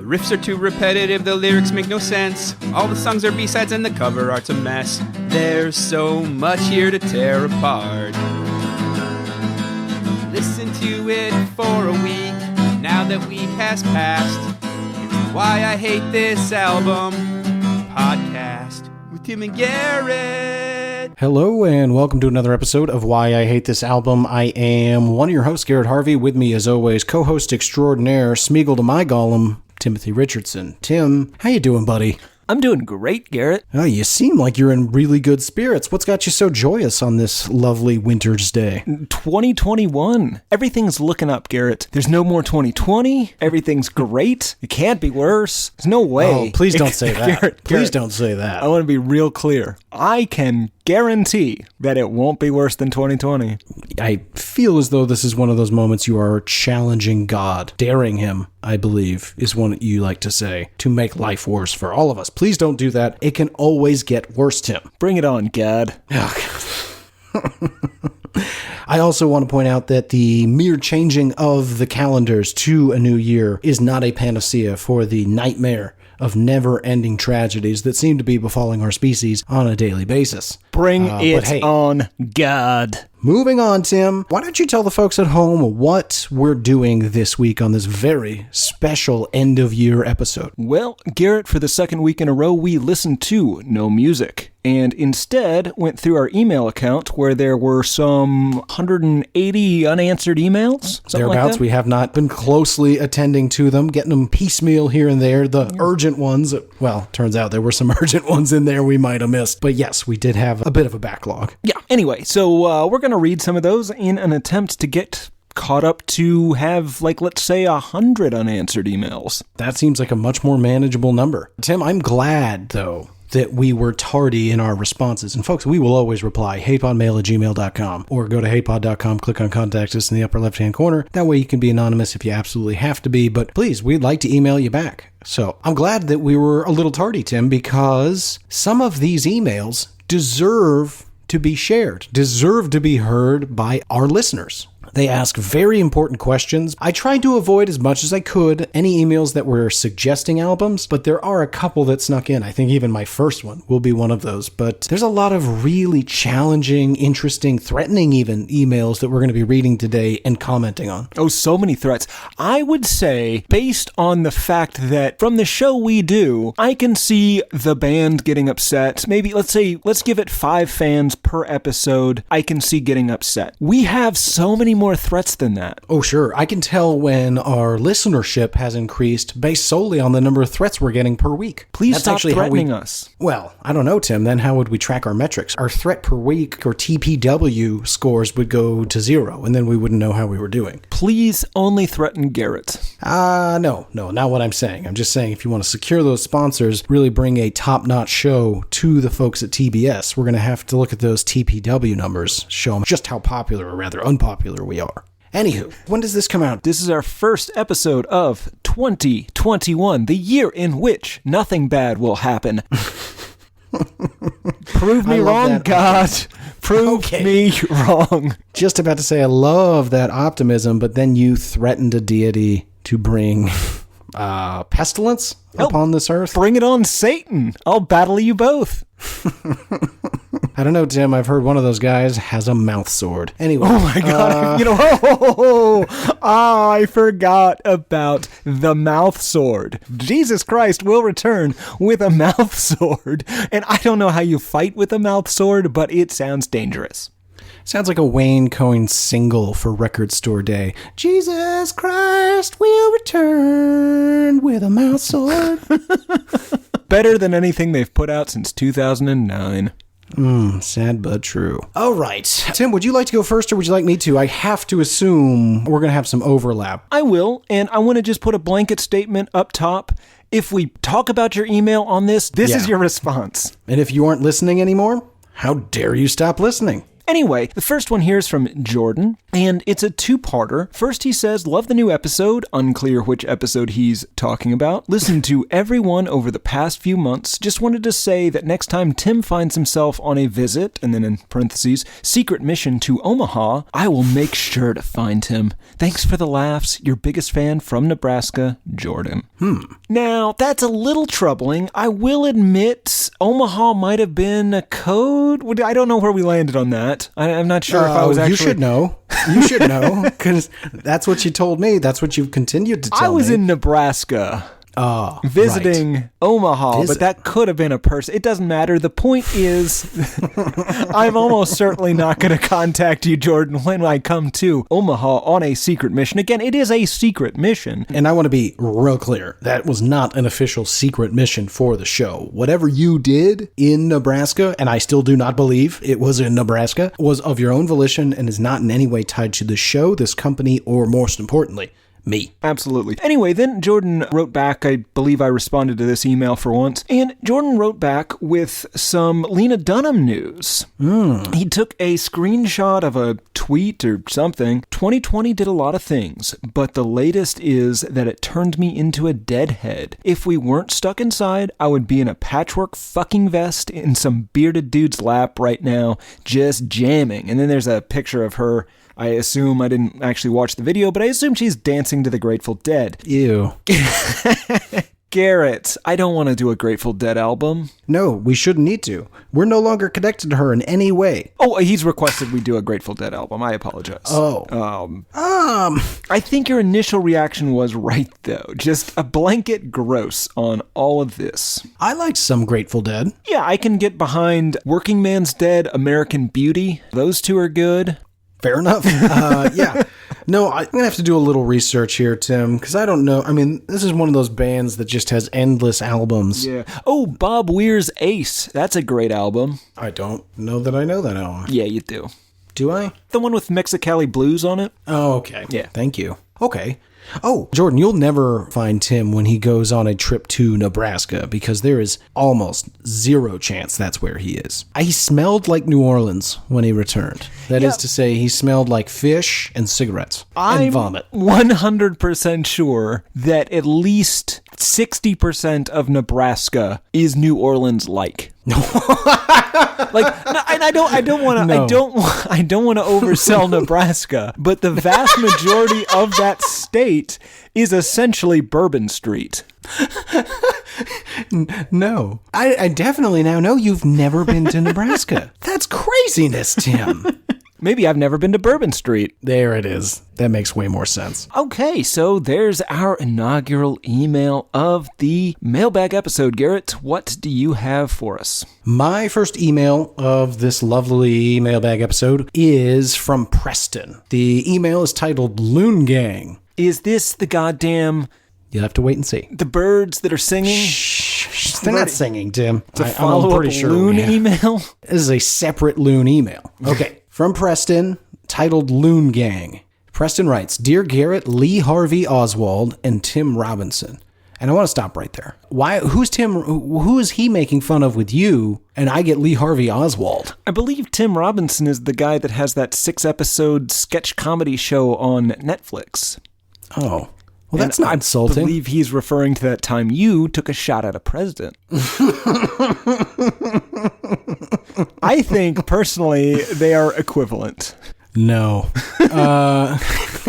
riffs are too repetitive, the lyrics make no sense. All the songs are B-sides and the cover art's a mess. There's so much here to tear apart. Listen to it for a week, now that week has passed. It's Why I Hate This Album podcast with Tim and Garrett. Hello and welcome to another episode of Why I Hate This Album. I am one of your hosts, Garrett Harvey. With me, as always, co-host extraordinaire, Smeagol to my Gollum, Timothy Richardson. Tim, how you doing, buddy? I'm doing great, Garrett. Oh, you seem like you're in really good spirits. What's got you so joyous on this lovely winter's day? 2021. Everything's looking up, Garrett. There's no more 2020. Everything's great. It can't be worse. There's no way. Oh, please don't say that. Garrett, please don't say that. I want to be real clear. I can guarantee that it won't be worse than 2020. I feel as though this is one of those moments you are challenging God, daring him, I believe, is one you like to say, to make life worse for all of us. Please don't do that. It can always get worse, Tim. Bring it on, God. I also want to point out that the mere changing of the calendars to a new year is not a panacea for the nightmare of never-ending tragedies that seem to be befalling our species on a daily basis. Bring it on, God. Moving on, Tim, why don't you tell the folks at home what we're doing this week on this very special end-of-year episode? Well, Garrett, for the second week in a row, we listened to no music, and instead went through our email account where there were some 180 unanswered emails. Thereabouts, like we have not been closely attending to them, getting them piecemeal here and there. The urgent ones, well, turns out there were some urgent ones in there we might have missed. But yes, we did have a bit of a backlog. Yeah, anyway, so we're going to read some of those in an attempt to get caught up to have, like, let's say 100 unanswered emails. That seems like a much more manageable number. Tim, I'm glad, though, that we were tardy in our responses. And folks, we will always reply, heypodmail@gmail.com, or go to heypod.com, click on contact us in the upper left-hand corner. That way you can be anonymous if you absolutely have to be, but please, we'd like to email you back. So I'm glad that we were a little tardy, Tim, because some of these emails deserve to be shared, deserve to be heard by our listeners. They ask very important questions. I tried to avoid as much as I could any emails that were suggesting albums, but there are a couple that snuck in. I think even my first one will be one of those. But there's a lot of really challenging, interesting, threatening even emails that we're going to be reading today and commenting on. Oh, so many threats. I would say, based on the fact that from the show we do, I can see the band getting upset. Maybe, let's give it 5 fans per episode. I can see getting upset. We have so many more threats than that. Oh, sure. I can tell when our listenership has increased based solely on the number of threats we're getting per week. Please stop threatening us. Well, I don't know, Tim. Then how would we track our metrics? Our threat per week or TPW scores would go to 0, and then we wouldn't know how we were doing. Please only threaten Garrett. No, not what I'm saying. I'm just saying if you want to secure those sponsors, really bring a top-notch show to the folks at TBS, we're going to have to look at those TPW numbers, show them just how popular or rather unpopular we are. Anywho, when does this come out? This is our first episode of 2021, the year in which nothing bad will happen. Prove me wrong, God. Prove me wrong. Just about to say I love that optimism, but then you threatened a deity to bring pestilence upon this earth. Bring it on, Satan. I'll battle you both. I don't know, Tim. I've heard one of those guys has a mouth sword. Anyway. Oh my God. I forgot about the mouth sword. Jesus Christ will return with a mouth sword. And I don't know how you fight with a mouth sword, but it sounds dangerous. Sounds like a Wayne Coyne single for Record Store Day. Jesus Christ will return with a mouth sword. Better than anything they've put out since 2009. Sad but true. All right. Tim, would you like to go first or would you like me to? I have to assume we're going to have some overlap. I will, and I want to just put a blanket statement up top. If we talk about your email on this is your response. And if you aren't listening anymore, how dare you stop listening? Anyway, the first one here is from Jordan. And it's a two-parter. First, he says, love the new episode. Unclear which episode he's talking about. Listened to every one over the past few months. Just wanted to say that next time Tim finds himself on a visit, and then in parentheses, secret mission to Omaha, I will make sure to find him. Thanks for the laughs. Your biggest fan from Nebraska, Jordan. Now, that's a little troubling. I will admit, Omaha might have been a code. I don't know where we landed on that. I'm not sure if I was actually... You should know. You should know, because that's what you told me. That's what you've continued to tell me. I was in Nebraska. Visiting Omaha, but that could have been a person. It doesn't matter. The point is, I'm almost certainly not going to contact you, Jordan, when I come to Omaha on a secret mission. Again, it is a secret mission. And I want to be real clear. That was not an official secret mission for the show. Whatever you did in Nebraska, and I still do not believe it was in Nebraska, was of your own volition and is not in any way tied to the show, this company, or most importantly, me. Absolutely. Anyway, then Jordan wrote back. I believe I responded to this email for once. And Jordan wrote back with some Lena Dunham news. He took a screenshot of a tweet or something. 2020 did a lot of things, but the latest is that it turned me into a deadhead. If we weren't stuck inside, I would be in a patchwork fucking vest in some bearded dude's lap right now, just jamming. And then there's a picture of her. I assume, I didn't actually watch the video, but I assume she's dancing to the Grateful Dead. Ew. Garrett, I don't want to do a Grateful Dead album. No, we shouldn't need to. We're no longer connected to her in any way. Oh, he's requested we do a Grateful Dead album. I apologize. I think your initial reaction was right, though. Just a blanket gross on all of this. I liked some Grateful Dead. Yeah, I can get behind Working Man's Dead, American Beauty. Those two are good. Fair enough. Yeah. No, I'm going to have to do a little research here, Tim, because I don't know. I mean, this is one of those bands that just has endless albums. Yeah. Oh, Bob Weir's Ace. That's a great album. I don't know that I know that album. Yeah, you do. Do I? The one with Mexicali Blues on it? Oh, okay. Yeah. Thank you. Okay. Oh, Jordan, you'll never find Tim when he goes on a trip to Nebraska because there is almost zero chance that's where he is. He smelled like New Orleans when he returned. That is to say, he smelled like fish and cigarettes and vomit. I'm 100% sure that at least 60% of Nebraska is New Orleans-like. And I don't want to oversell Nebraska, but the vast majority of that state is essentially Bourbon Street. No. I definitely now know you've never been to Nebraska. That's craziness, Tim. Maybe I've never been to Bourbon Street. There it is. That makes way more sense. Okay, so there's our inaugural email of the mailbag episode. Garrett, what do you have for us? My first email of this lovely mailbag episode is from Preston. The email is titled Loon Gang. Is this the goddamn... You'll have to wait and see. The birds that are singing? Shh. They're not singing, Tim. It's a follow-up loon email? This is a separate loon email. Okay. From Preston, titled Loon Gang. Preston writes, Dear Garrett, Lee Harvey Oswald, and Tim Robinson. And I want to stop right there. Who's Tim? Who is he making fun of with you? And I get Lee Harvey Oswald. I believe Tim Robinson is the guy that has that 6-episode sketch comedy show on Netflix. Oh. Well, that's not insulting. I believe he's referring to that time you took a shot at a president. I think, personally, they are equivalent. No.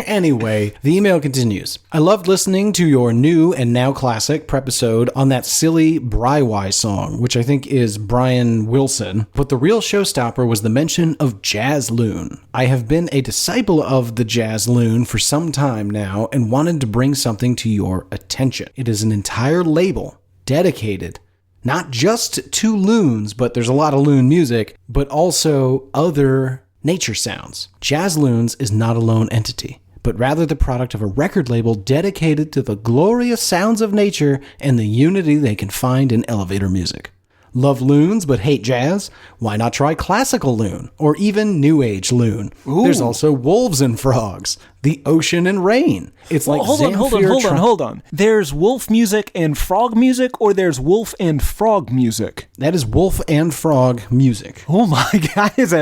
Anyway, the email continues. I loved listening to your new and now classic prepisode on that silly Bry song, which I think is Brian Wilson, but the real showstopper was the mention of Jazz Loon. I have been a disciple of the Jazz Loon for some time now and wanted to bring something to your attention. It is an entire label dedicated not just to loons, but there's a lot of loon music, but also other nature sounds. Jazz Loons is not a lone entity, but rather the product of a record label dedicated to the glorious sounds of nature and the unity they can find in elevator music. Love loons but hate jazz? Why not try classical loon or even new age loon? Ooh. There's also wolves and frogs. the ocean and rain. It's like hold on. There's wolf music and frog music, or there's wolf and frog music? That is wolf and frog music. Oh my guys,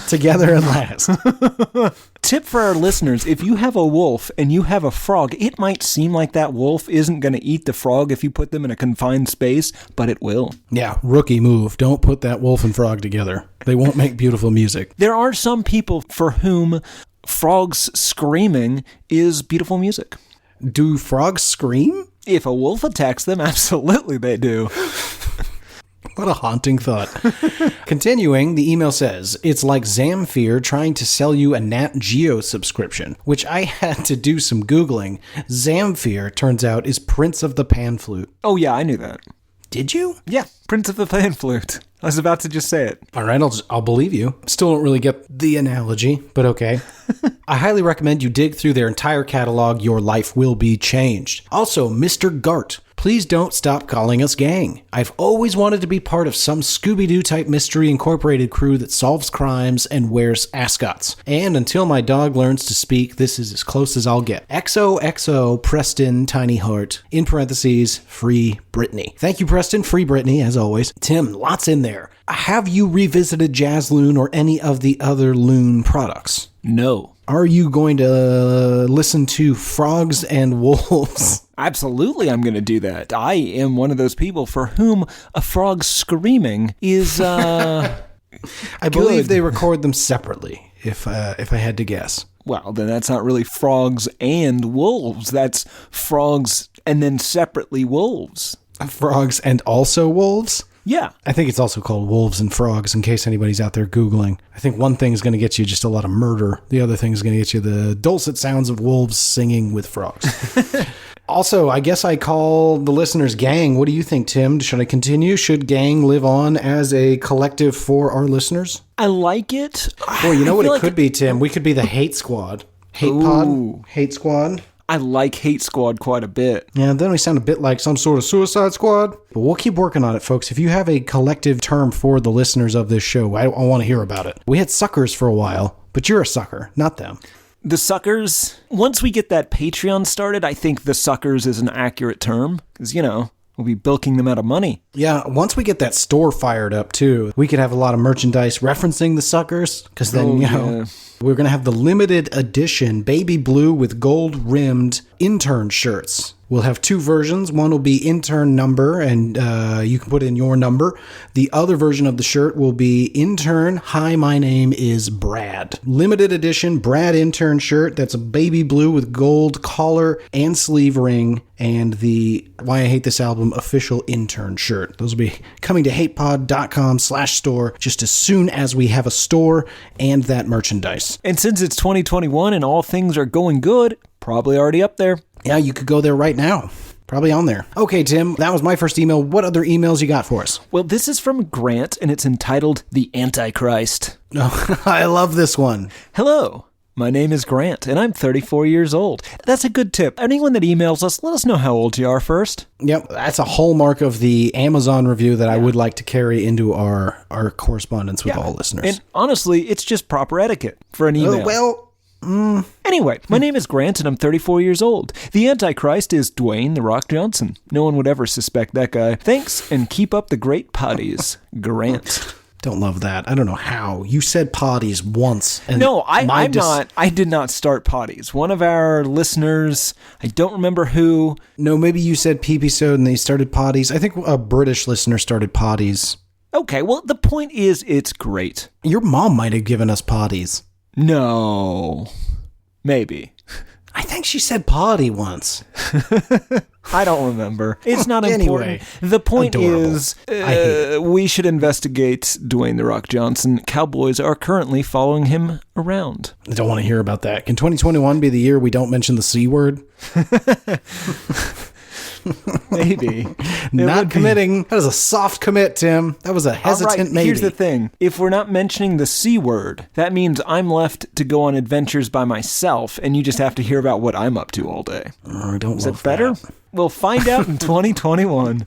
Together at last. Tip for our listeners, if you have a wolf and you have a frog, it might seem like that wolf isn't going to eat the frog if you put them in a confined space, but it will. Yeah, rookie move. Don't put that wolf and frog together. They won't make beautiful music. There are some people for whom frogs screaming is beautiful music. Do frogs scream? If a wolf attacks them, absolutely they do. What a haunting thought. Continuing, the email says, it's like Zamfir trying to sell you a Nat Geo subscription, which I had to do some Googling. Zamfir, turns out, is Prince of the Pan Flute. Oh yeah, I knew that. Did you? Yeah, Prince of the Pan Flute. I was about to just say it. All right, I'll believe you. Still don't really get the analogy, but okay. I highly recommend you dig through their entire catalog. Your life will be changed. Also, Mr. Gart, please don't stop calling us gang. I've always wanted to be part of some Scooby-Doo type Mystery Incorporated crew that solves crimes and wears ascots. And until my dog learns to speak, this is as close as I'll get. XOXO Preston Tiny Heart, in parentheses, Free Britney. Thank you, Preston. Free Britney, as always. Tim, lots in there. Have you revisited Jazz Loon or any of the other Loon products? No. Are you going to listen to Frogs and Wolves? Absolutely, I'm going to do that. I am one of those people for whom a frog screaming is, I believe they record them separately, if I had to guess. Well, then that's not really frogs and wolves. That's frogs and then separately wolves. Frogs and also wolves? Yeah. I think it's also called Wolves and Frogs, in case anybody's out there Googling. I think one thing is going to get you just a lot of murder. The other thing is going to get you the dulcet sounds of wolves singing with frogs. Also, I guess I call the listeners gang. What do you think, Tim? Should I continue? Should gang live on as a collective for our listeners? I like it. Boy, you know what it could be, Tim? We could be the Hate Squad. Hate Pod? Hate Squad? I like Hate Squad quite a bit. Yeah, then we sound a bit like some sort of Suicide Squad. But we'll keep working on it, folks. If you have a collective term for the listeners of this show, I want to hear about it. We had suckers for a while, but you're a sucker, not them. The suckers, once we get that Patreon started, I think the suckers is an accurate term. Because, we'll be bilking them out of money. Yeah, once we get that store fired up, too, we could have a lot of merchandise referencing the suckers. Because then, we're going to have the limited edition baby blue with gold-rimmed intern shirts. We'll have two versions. One will be intern number, and you can put in your number. The other version of the shirt will be intern, hi, my name is Brad. Limited edition Brad intern shirt. That's a baby blue with gold collar and sleeve ring, and the Why I Hate This Album official intern shirt. Those will be coming to hatepod.com/store just as soon as we have a store and that merchandise. And since it's 2021 and all things are going good, probably already up there. Yeah, you could go there right now. Probably on there. Okay, Tim, that was my first email. What other emails you got for us? Well, this is from Grant, and it's entitled The Antichrist. Oh, I love this one. Hello. My name is Grant, and I'm 34 years old. That's a good tip. Anyone that emails us, let us know how old you are first. Yep, that's a hallmark of the Amazon review that I would like to carry into our correspondence with all listeners. And honestly, it's just proper etiquette for an email. Anyway, my name is Grant, and I'm 34 years old. The Antichrist is Dwayne The Rock Johnson. No one would ever suspect that guy. Thanks, and keep up the great potties. Grant. Don't love that. I don't know how. You said potties once. And no, I did not start potties. One of our listeners, I don't remember who. No, maybe you said pee-pee-sode and they started potties. I think a British listener started potties. Okay, well, the point is, it's great. Your mom might have given us potties. No. Maybe. I think she said potty once. I don't remember. It's not important. Anyway, the point adorable. Is, we should investigate Dwayne The Rock Johnson. Cowboys are currently following him around. I don't want to hear about that. Can 2021 be the year we don't mention the C word? Maybe. Not committing. That was a soft commit, Tim. That was a hesitant maybe. Here's the thing. If we're not mentioning the C word, that means I'm left to go on adventures by myself, and you just have to hear about what I'm up to all day. I don't Is it better? That. We'll find out in 2021.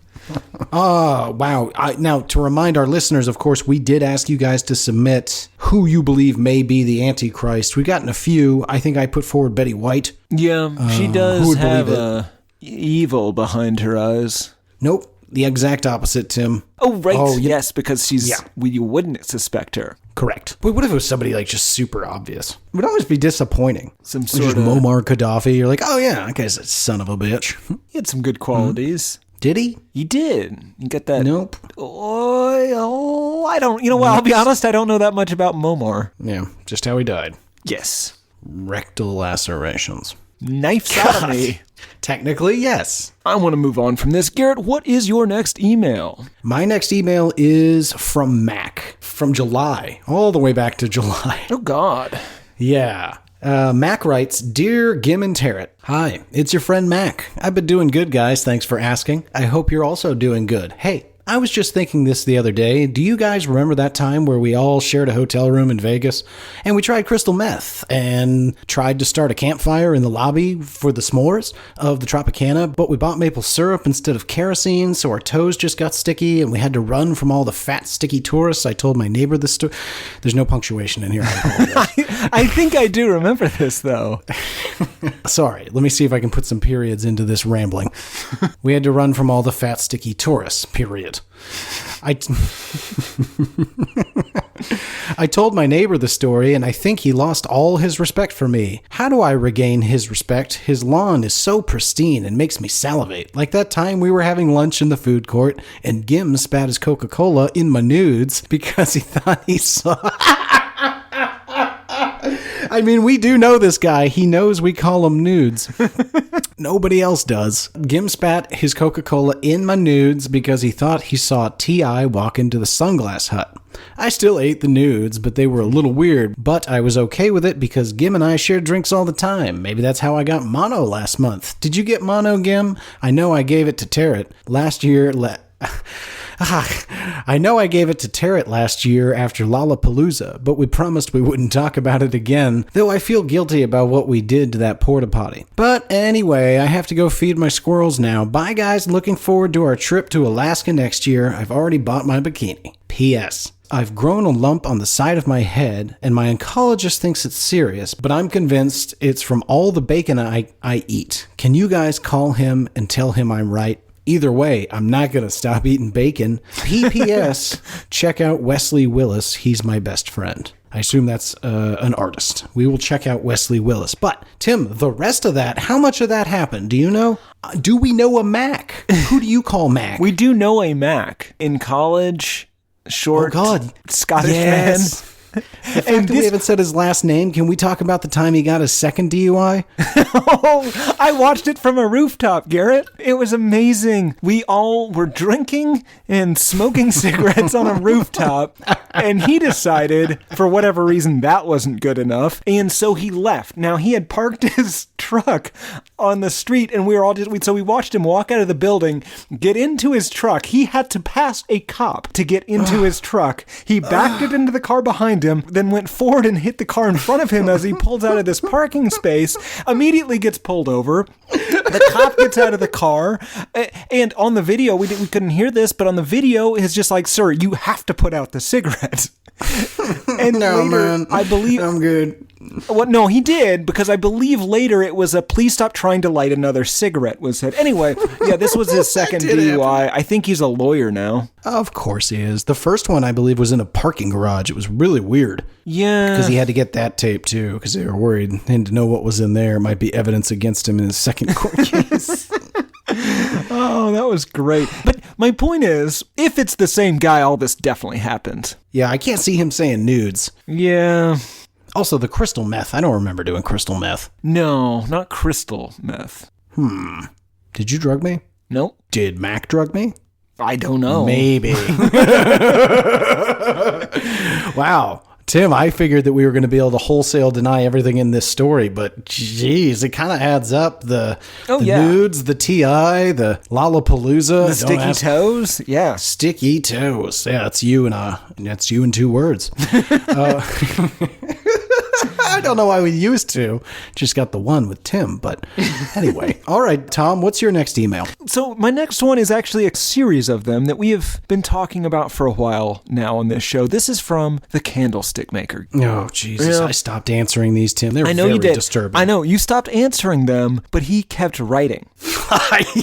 Oh, wow. Now, to remind our listeners, of course, we did ask you guys to submit who you believe may be the Antichrist. We've gotten a few. I think I put forward Betty White. Yeah, she does have evil behind her eyes. Nope. The exact opposite, Tim. Oh, right. Oh, yes, because she's... Yeah. You wouldn't suspect her. Correct. But what if it was somebody, like, just super obvious? It would always be disappointing. Some sort of... Muammar Gaddafi. You're like, oh, yeah, that guy's a son of a bitch. He had some good qualities. Did he? He did. You get that? Nope. Oh, I don't... You know what? I'll be honest. I don't know that much about Muammar. Yeah, just how he died. Yes. Rectal lacerations. Knife sodomy. Technically, yes. I want to move on from this. Garrett, what is your next email? My next email is from Mac, from July, all the way back to July. Oh, God. Yeah. Mac writes, Dear Gim and Tarrant, hi, it's your friend Mac. I've been doing good, guys. Thanks for asking. I hope you're also doing good. Hey, I was just thinking this the other day. Do you guys remember that time where we all shared a hotel room in Vegas and we tried crystal meth and tried to start a campfire in the lobby for the s'mores of the Tropicana, but we bought maple syrup instead of kerosene, so our toes just got sticky and we had to run from all the fat, sticky tourists? I told my neighbor this story. There's no punctuation in here. I think I do remember this, though. Sorry, let me see if I can put some periods into this rambling. We had to run from all the fat, sticky tourists, period. I told my neighbor the story, and I think he lost all his respect for me. How do I regain his respect? His lawn is so pristine and makes me salivate. Like that time we were having lunch in the food court, and Gim spat his Coca-Cola in my nudes because he thought he saw... I mean, we do know this guy. He knows we call him nudes. Nobody else does. Gim spat his Coca-Cola in my nudes because he thought he saw T.I. walk into the Sunglass Hut. I still ate the nudes, but they were a little weird. But I was okay with it because Gim and I shared drinks all the time. Maybe that's how I got mono last month. Did you get mono, Gim? I know I gave it to Tarrant last year. I know I gave it to Tarrant last year after Lollapalooza, but we promised we wouldn't talk about it again, though I feel guilty about what we did to that porta potty. But anyway, I have to go feed my squirrels now. Bye guys, looking forward to our trip to Alaska next year. I've already bought my bikini. P.S. I've grown a lump on the side of my head, and my oncologist thinks it's serious, but I'm convinced it's from all the bacon I eat. Can you guys call him and tell him I'm right? Either way, I'm not going to stop eating bacon. P.P.S. Check out Wesley Willis. He's my best friend. I assume that's an artist. We will check out Wesley Willis. But, Tim, the rest of that, how much of that happened? Do you know? Do we know a Mac? Who do you call Mac? We do know a Mac. In college, short, Scottish man. The fact that we haven't said his last name, can we talk about the time he got his second DUI? Oh, I watched it from a rooftop, Garrett. It was amazing. We all were drinking and smoking cigarettes on a rooftop, and he decided, for whatever reason, that wasn't good enough, and so he left. Now, he had parked his truck on the street, and we watched him walk out of the building, get into his truck. He had to pass a cop to get into his truck. He backed it into the car behind him, then went forward and hit the car in front of him as he pulls out of this parking space, immediately gets pulled over. The cop gets out of the car, and on the video, we couldn't hear this, but on the video, it's just like, sir, you have to put out the cigarette. And no, later, man. I believe... I'm good. Well, no, he did, because I believe later it was a please stop trying to light another cigarette was said. Anyway, yeah, this was his second DUI. I think he's a lawyer now. Of course he is. The first one, I believe, was in a parking garage. It was really weird. Yeah. Because he had to get that tape, too, because they were worried and to know what was in there might be evidence against him in his second court case. Oh, that was great. But my point is, if it's the same guy, all this definitely happened. Yeah, I can't see him saying nudes. Yeah. Also, the crystal meth. I don't remember doing crystal meth. No, not crystal meth. Did you drug me? Nope. Did Mac drug me? I don't know. Maybe. Wow. Tim, I figured that we were going to be able to wholesale deny everything in this story, but geez, it kind of adds up. The nudes, the TI, the Lollapalooza. The sticky toes? Yeah. Sticky toes. Yeah, that's you and two words. I don't know why we used to. Just got the one with Tim, but anyway. All right, Tom, what's your next email? So my next one is actually a series of them that we have been talking about for a while now on this show. This is from the Candlestick Maker. Oh, Jesus. Yeah. I stopped answering these, Tim. They're I know very you did. disturbing. I know. You stopped answering them, but he kept writing.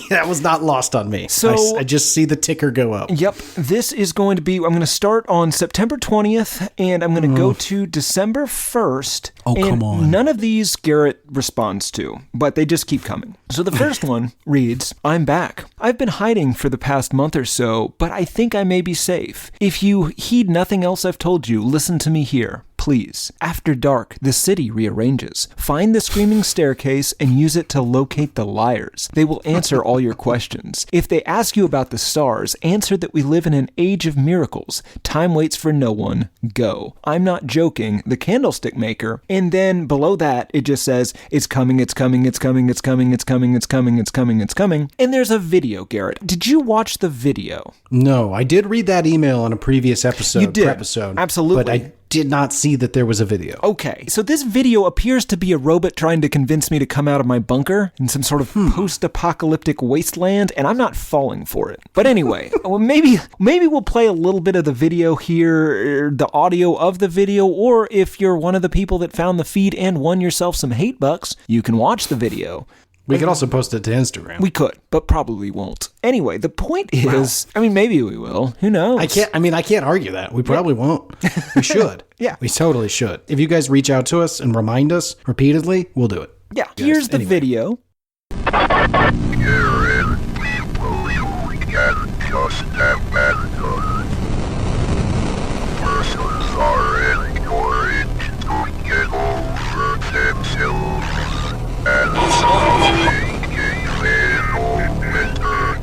That was not lost on me. So- I just see the ticker go up. Yep. This is going to be, I'm going to start on September 20th, and I'm going to go to December 1st. Oh, and come on. None of these Garrett responds to, but they just keep coming. So the first one reads, I'm back. I've been hiding for the past month or so, but I think I may be safe. If you heed nothing else I've told you, listen to me here. Please. After dark, the city rearranges. Find the screaming staircase and use it to locate the liars. They will answer all your questions. If they ask you about the stars, answer that we live in an age of miracles. Time waits for no one. Go. I'm not joking. The Candlestick Maker. And then below that, it just says, it's coming, it's coming, it's coming, it's coming, it's coming, it's coming, it's coming, it's coming. And there's a video, Garrett. Did you watch the video? No, I did read that email on a previous episode. You did. Episode, Absolutely. But I did not see that there was a video. Okay, so this video appears to be a robot trying to convince me to come out of my bunker in some sort of post-apocalyptic wasteland, and I'm not falling for it. But anyway, well, maybe we'll play a little bit of the video here, the audio of the video, or if you're one of the people that found the feed and won yourself some hate bucks, you can watch the video. We could also post it to Instagram. We could, but probably won't. Anyway, the point is, I mean, maybe we will. Who knows? I can't argue that. We probably won't. We should. Yeah. We totally should. If you guys reach out to us and remind us repeatedly, we'll do it. Yeah, here's the video. Persons are ignorant to get over themselves and take a phenomenon.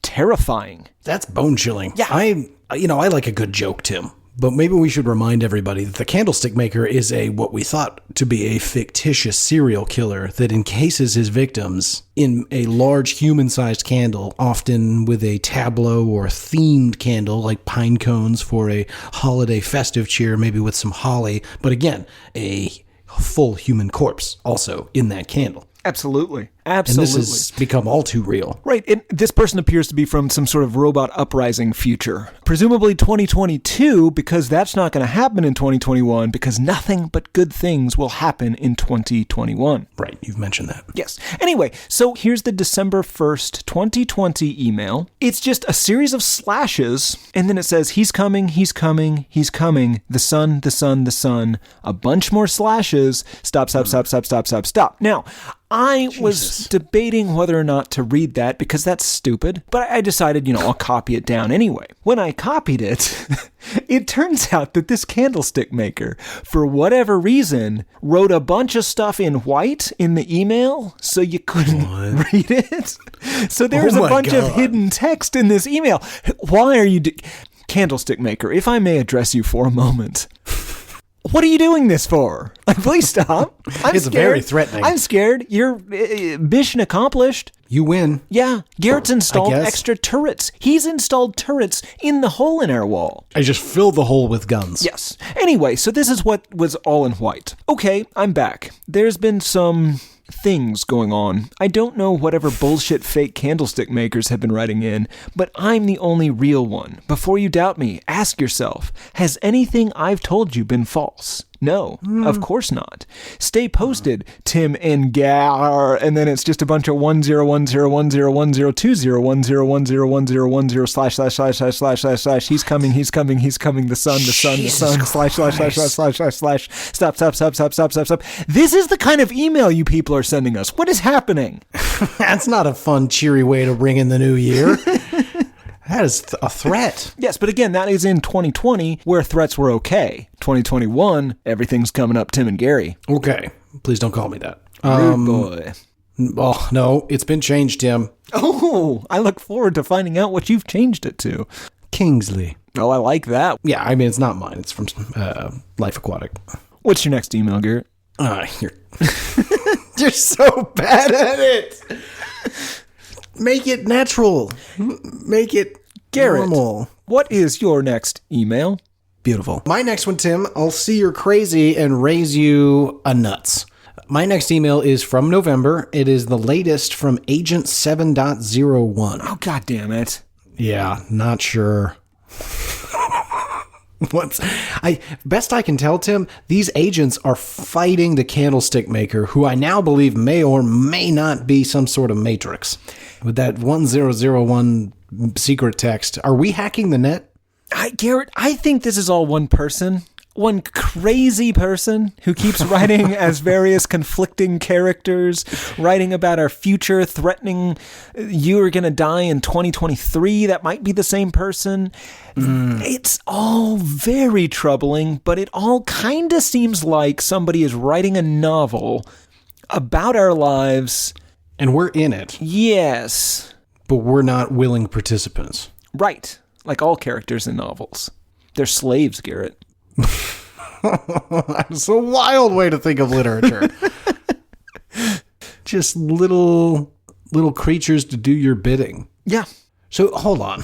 Terrifying. That's bone chilling. Yeah. I like a good joke, Tim. But maybe we should remind everybody that the Candlestick Maker is what we thought to be a fictitious serial killer that encases his victims in a large human-sized candle, often with a tableau or themed candle like pine cones for a holiday festive cheer, maybe with some holly. But again, a full human corpse also in that candle. Absolutely. And this has become all too real. Right, and this person appears to be from some sort of robot uprising future. Presumably 2022, because that's not going to happen in 2021, because nothing but good things will happen in 2021. Right, you've mentioned that. Yes. Anyway, so here's the December 1st, 2020 email. It's just a series of slashes, and then it says, he's coming, he's coming, he's coming, the sun, the sun, the sun, a bunch more slashes, stop. Now, I was debating whether or not to read that because that's stupid, but I decided, I'll copy it down anyway. When I copied it, it turns out that this Candlestick Maker, for whatever reason, wrote a bunch of stuff in white in the email so you couldn't read it. So there's a bunch of hidden text in this email. Why are you... Candlestick Maker, if I may address you for a moment... What are you doing this for? Please stop. It's scared. Very threatening. I'm scared. Your mission accomplished. You win. Yeah. Garrett's installed extra turrets. He's installed turrets in the hole in our wall. I just filled the hole with guns. Yes. Anyway, so this is what was all in white. Okay, I'm back. There's been some things going on. I don't know whatever bullshit fake Candlestick Makers have been writing in, but I'm the only real one. Before you doubt me, ask yourself, has anything I've told you been false? No, of course not. Stay posted, Tim and Gar, and then it's just a bunch of 101010102010101010 / he's coming, the sun, / stop. This is the kind of email you people are sending us. What is happening? That's not a fun, cheery way to bring in the new year. That is a threat. Yes, but again, that is in 2020 where threats were okay. 2021, everything's coming up Tim and Gary. Okay. Please don't call me that. Rude boy. Oh, no, it's been changed, Tim. Oh, I look forward to finding out what you've changed it to. Kingsley. Oh, I like that. Yeah, I mean, it's not mine. It's from Life Aquatic. What's your next email, Garrett? You're so bad at it. Make it natural. Make it Garrett, normal. what is your next email? Beautiful. My next one, Tim, I'll see you're crazy and raise you a nuts. My next email is from November. It is the latest from Agent 7.01. Oh, God damn it. Yeah, not sure. Best I can tell, Tim, these agents are fighting the Candlestick Maker, who I now believe may or may not be some sort of matrix. With that 1001 secret text, are we hacking the net? Garrett, I think this is all one person. One crazy person who keeps writing as various conflicting characters, writing about our future, threatening you're going to die in 2023. That might be the same person. It's all very troubling, but it all kind of seems like somebody is writing a novel about our lives. And we're in it. Yes. But we're not willing participants. Right. Like all characters in novels. They're slaves, Garrett. It's a wild way to think of literature. Just little creatures to do your bidding. Yeah. So hold on.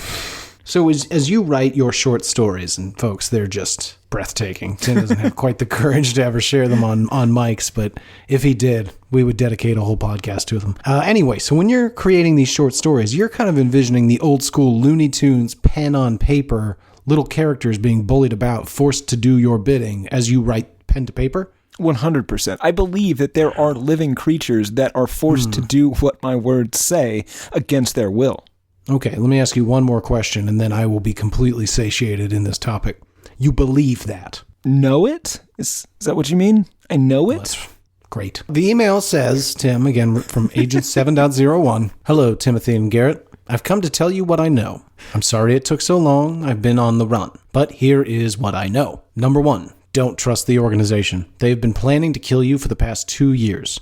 So as you write your short stories, and folks, they're just breathtaking. Tim doesn't have quite the courage to ever share them on mics, but if he did, we would dedicate a whole podcast to them. Anyway, so when you're creating these short stories, you're kind of envisioning the old school Looney Tunes pen on paper, little characters being bullied about, forced to do your bidding as you write pen to paper? 100%. I believe that there are living creatures that are forced to do what my words say against their will. Okay, let me ask you one more question, and then I will be completely satiated in this topic. You believe that? Know it? Is that what you mean? I know it? That's great. The email says, Tim, again from Agent 7.01, Hello, Timothy and Garrett. I've come to tell you what I know. I'm sorry it took so long. I've been on the run. But here is what I know. Number 1, don't trust the organization. They've been planning to kill you for the past 2 years.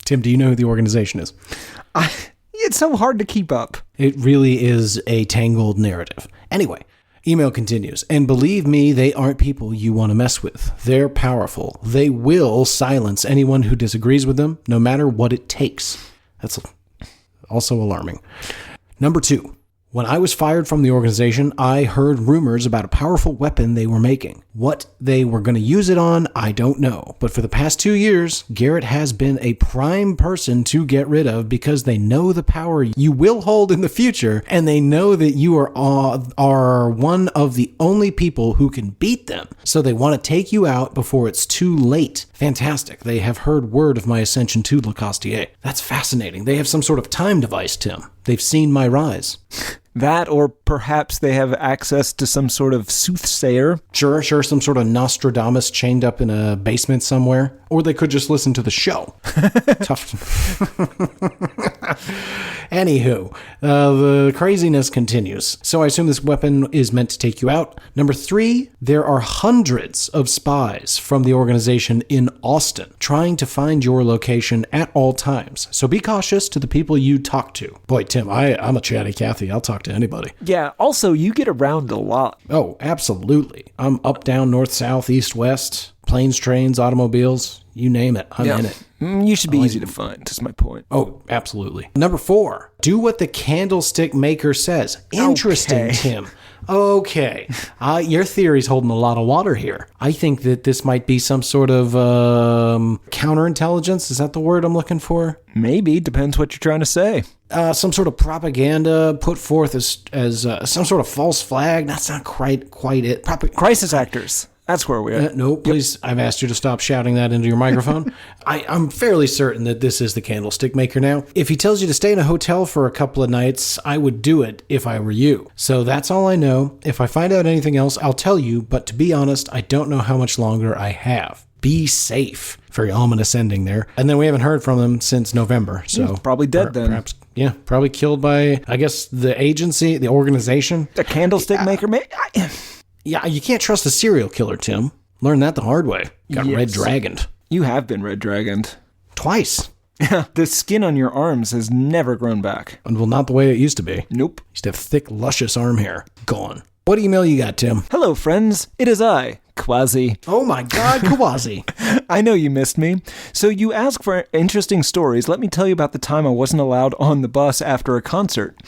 Tim, do you know who the organization is? It's so hard to keep up. It really is a tangled narrative. Anyway, email continues. And believe me, they aren't people you want to mess with. They're powerful. They will silence anyone who disagrees with them, no matter what it takes. That's also alarming. Number 2, when I was fired from the organization, I heard rumors about a powerful weapon they were making. What they were going to use it on, I don't know. But for the past 2 years, Garrett has been a prime person to get rid of because they know the power you will hold in the future, and they know that you are one of the only people who can beat them. So they want to take you out before it's too late. Fantastic. They have heard word of my ascension to Le Costier. That's fascinating. They have some sort of time device, Tim. They've seen my rise. That, or perhaps they have access to some sort of soothsayer. Sure, some sort of Nostradamus chained up in a basement somewhere. Or they could just listen to the show. Tough. Anywho, the craziness continues. So I assume this weapon is meant to take you out. Number 3, there are hundreds of spies from the organization in Austin trying to find your location at all times. So be cautious to the people you talk to. Boy, Tim, I'm a chatty Cathy. I'll talk to anybody. Yeah, also, you get around a lot. Oh, absolutely. I'm up, down, north, south, east, west, planes, trains, automobiles, you name it. I'm in it. You should be easy to find, is my point. Oh, absolutely. Number 4, do what the Candlestick Maker says. Interesting, Okay. Tim. Okay. Your theory's holding a lot of water here. I think that this might be some sort of counterintelligence. Is that the word I'm looking for? Maybe. Depends what you're trying to say. Some sort of propaganda put forth as some sort of false flag. That's not quite it. Crisis actors. That's where we are. No, please. I've asked you to stop shouting that into your microphone. I'm fairly certain that this is the Candlestick Maker now. If he tells you to stay in a hotel for a couple of nights, I would do it if I were you. So that's all I know. If I find out anything else, I'll tell you. But to be honest, I don't know how much longer I have. Be safe. Very ominous ending there. And then we haven't heard from him since November. So probably dead then. Perhaps, yeah, probably killed by, I guess, the agency, the organization. The Candlestick Maker? Yeah, you can't trust a serial killer, Tim. Learned that the hard way. Got Yes. red dragoned. You have been red dragoned. Twice. The skin on your arms has never grown back. Well, not the way it used to be. Nope. Used to have thick, luscious arm hair. Gone. What email you got, Tim? Hello, friends. It is I, Quasi. Oh my God, Kawazi. I know you missed me. So you ask for interesting stories. Let me tell you about the time I wasn't allowed on the bus after a concert.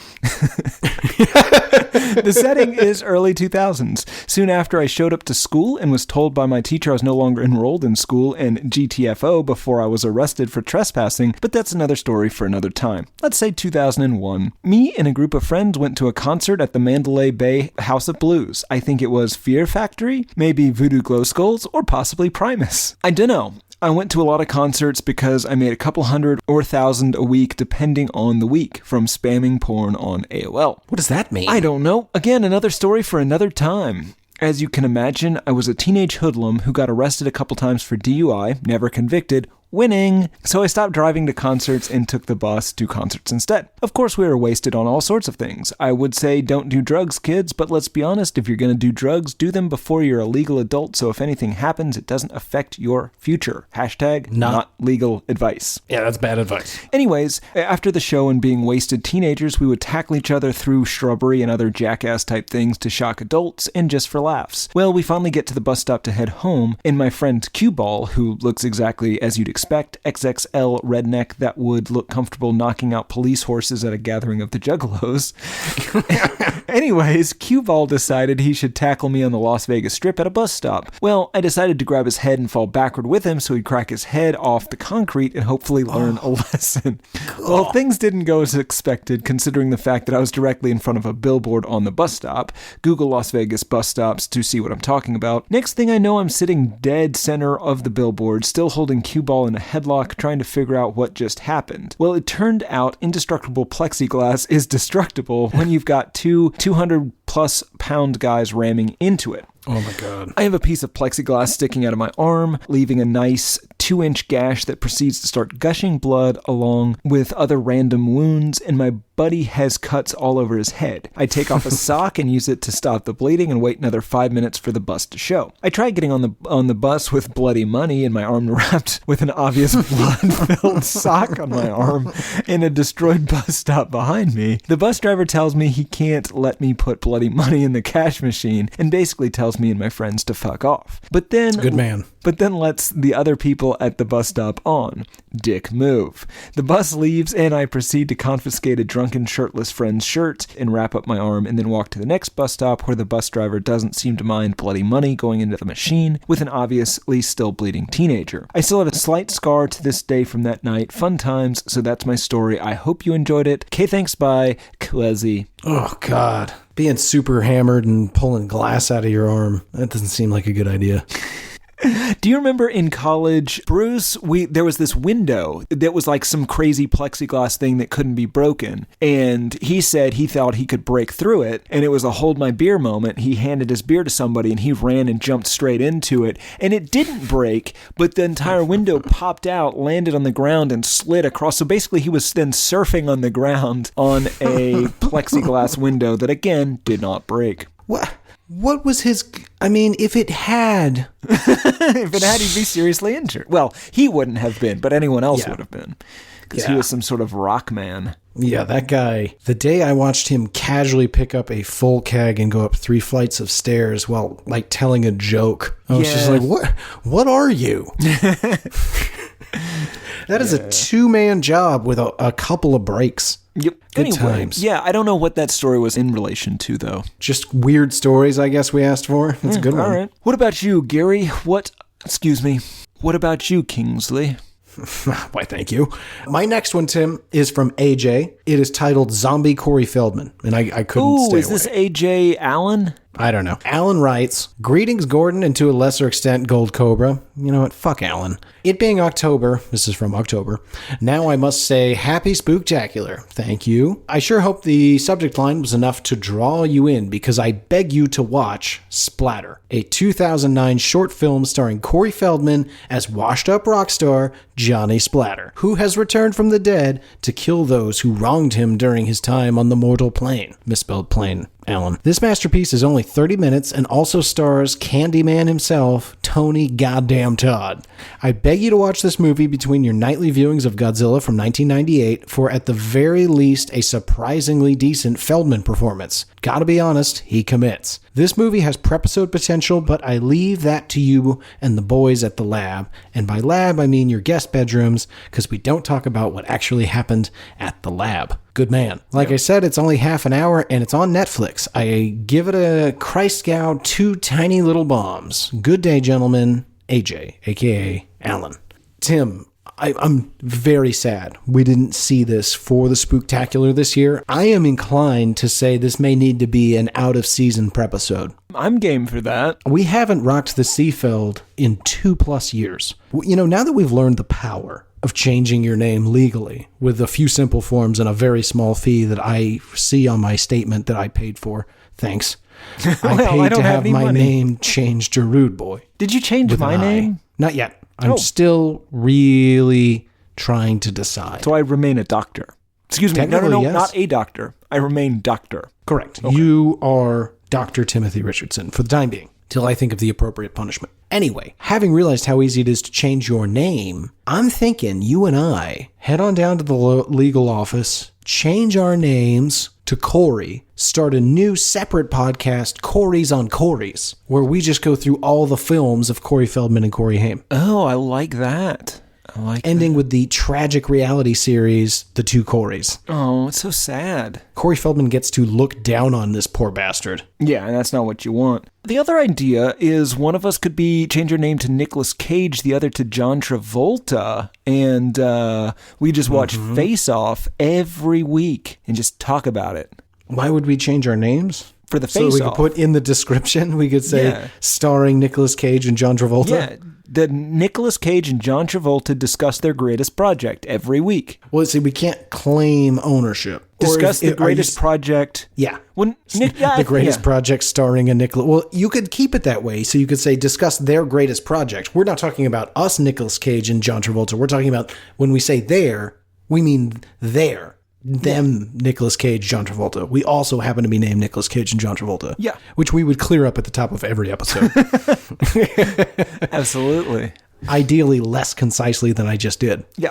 The setting is early 2000s. Soon after I showed up to school and was told by my teacher I was no longer enrolled in school and GTFO before I was arrested for trespassing, but that's another story for another time. Let's say 2001. Me and a group of friends went to a concert at the Mandalay Bay House of Blues. I think it was Fear Factory, maybe Voodoo Glow Skulls, or possibly Primus. I dunno. I went to a lot of concerts because I made a couple hundred or 1,000 a week depending on the week from spamming porn on AOL. What does that mean? I don't know. Again, another story for another time. As you can imagine, I was a teenage hoodlum who got arrested a couple times for DUI, never convicted, winning. So I stopped driving to concerts and took the bus to concerts instead. Of course, we were wasted on all sorts of things. I would say don't do drugs, kids, but let's be honest, if you're going to do drugs, do them before you're a legal adult, so if anything happens, it doesn't affect your future. Hashtag not legal advice. Yeah, that's bad advice. Anyways, after the show and being wasted teenagers, we would tackle each other through shrubbery and other jackass type things to shock adults and just for laughs. Well, we finally get to the bus stop to head home, and my friend Q-Ball, who looks exactly as you'd expect, XXL redneck that would look comfortable knocking out police horses at a gathering of the Juggalos. Anyways, Q-Ball decided he should tackle me on the Las Vegas Strip at a bus stop. Well, I decided to grab his head and fall backward with him so he'd crack his head off the concrete and hopefully learn a lesson. Well, things didn't go as expected considering the fact that I was directly in front of a billboard on the bus stop. Google Las Vegas bus stops to see what I'm talking about. Next thing I know, I'm sitting dead center of the billboard, still holding Q-Ball in a headlock, trying to figure out what just happened. Well, it turned out indestructible plexiglass is destructible when you've got two 200-plus pound guys ramming into it. Oh my God. I have a piece of plexiglass sticking out of my arm, leaving a nice 2-inch gash that proceeds to start gushing blood along with other random wounds, and my buddy has cuts all over his head. I take off a sock and use it to stop the bleeding and wait another 5 minutes for the bus to show. I tried getting on the bus with bloody money and my arm wrapped with an obvious blood-filled sock on my arm and a destroyed bus stop behind me. The bus driver tells me he can't let me put bloody money in the cash machine and basically tells me and my friends to fuck off. But then... Good man. But then lets the other people at the bus stop on. Dick move. The bus leaves and I proceed to confiscate a drunken shirtless friend's shirt and wrap up my arm and then walk to the next bus stop where the bus driver doesn't seem to mind bloody money going into the machine with an obviously still bleeding teenager. I still have a slight scar to this day from that night. Fun times, so that's my story. I hope you enjoyed it. Okay, thanks, bye. Kwezi. Oh, God. Being super hammered and pulling glass out of your arm, that doesn't seem like a good idea. Do you remember in college, Bruce, there was this window that was like some crazy plexiglass thing that couldn't be broken. And he said he thought he could break through it. And it was a hold my beer moment. He handed his beer to somebody and he ran and jumped straight into it. And it didn't break, but the entire window popped out, landed on the ground and slid across. So basically he was then surfing on the ground on a plexiglass window that again did not break. What was his... I mean, if it had... If it had, he'd be seriously injured. Well, he wouldn't have been, but anyone else would have been. Because he was some sort of rock man. Yeah, that guy. The day I watched him casually pick up a full keg and go up 3 flights of stairs while, like, telling a joke. I was just like, what are you? That is a 2-man job with a couple of breaks. Yep. Good times. Yeah, I don't know what that story was in relation to, though. Just weird stories, I guess we asked for. That's a good one. All right. What about you, Gary? What about you, Kingsley? Why, thank you. My next one, Tim, is from AJ. It is titled Zombie Corey Feldman, and I couldn't stay away. Is this AJ Allen? I don't know. Alan writes, "Greetings, Gordon, and to a lesser extent, Gold Cobra." You know what? Fuck Alan. It being October, this is from October, now I must say happy spooktacular. Thank you. I sure hope the subject line was enough to draw you in because I beg you to watch Splatter, a 2009 short film starring Corey Feldman as washed-up rock star Johnny Splatter, who has returned from the dead to kill those who wronged him during his time on the mortal plane. Misspelled plane, Alan. This masterpiece is only 30 minutes and also stars Candyman himself, Tony Goddamn Todd. I beg you to watch this movie between your nightly viewings of Godzilla from 1998 for at the very least a surprisingly decent Feldman performance. gotta be honest, he commits. This movie has prepisode potential, but I leave that to you and the boys at the lab. And by lab, I mean your guest bedrooms, because we don't talk about what actually happened at the lab. Good man. Like I said, it's only half an hour, and it's on Netflix. I give it a Christgau 2 tiny little bombs. Good day, gentlemen. AJ, a.k.a. Alan. Tim, I'm very sad we didn't see this for the Spooktacular this year. I am inclined to say this may need to be an out-of-season prepisode. I'm game for that. We haven't rocked the Seafeld in 2+ years. You know, now that we've learned the power of changing your name legally with a few simple forms and a very small fee that I see on my statement that I paid for, thanks. I paid to have my name changed to Rude Boy. Did you change my name? Not yet. I'm still really trying to decide. So I remain a doctor. Excuse me. No, yes. Not a doctor. I remain doctor. Correct. Okay. You are Dr. Timothy Richardson for the time being, till I think of the appropriate punishment. Anyway, having realized how easy it is to change your name, I'm thinking you and I head on down to the legal office, change our names to Corey, start a new separate podcast, Corey's on Corey's, where we just go through all the films of Corey Feldman and Corey Haim. Oh, I like that. Ending with the tragic reality series, The Two Coreys. Oh, it's so sad. Corey Feldman gets to look down on this poor bastard. Yeah, and that's not what you want. The other idea is one of us could change your name to Nicolas Cage, the other to John Travolta, and we just watch Face Off every week and just talk about it. Why would we change our names? For the Face Off. So we could put in the description, we could say, starring Nicolas Cage and John Travolta? Yeah. The Nicolas Cage and John Travolta discuss their greatest project every week. Well, see, we can't claim ownership. Discuss the greatest project. Yeah. The greatest project starring a Nicolas... Well, you could keep it that way. So you could say, discuss their greatest project. We're not talking about us, Nicolas Cage and John Travolta. We're talking about, when we say their, we mean their. Them, Nicolas Cage, John Travolta. We also happen to be named Nicolas Cage and John Travolta. Yeah. Which we would clear up at the top of every episode. Absolutely. Ideally less concisely than I just did. Yeah.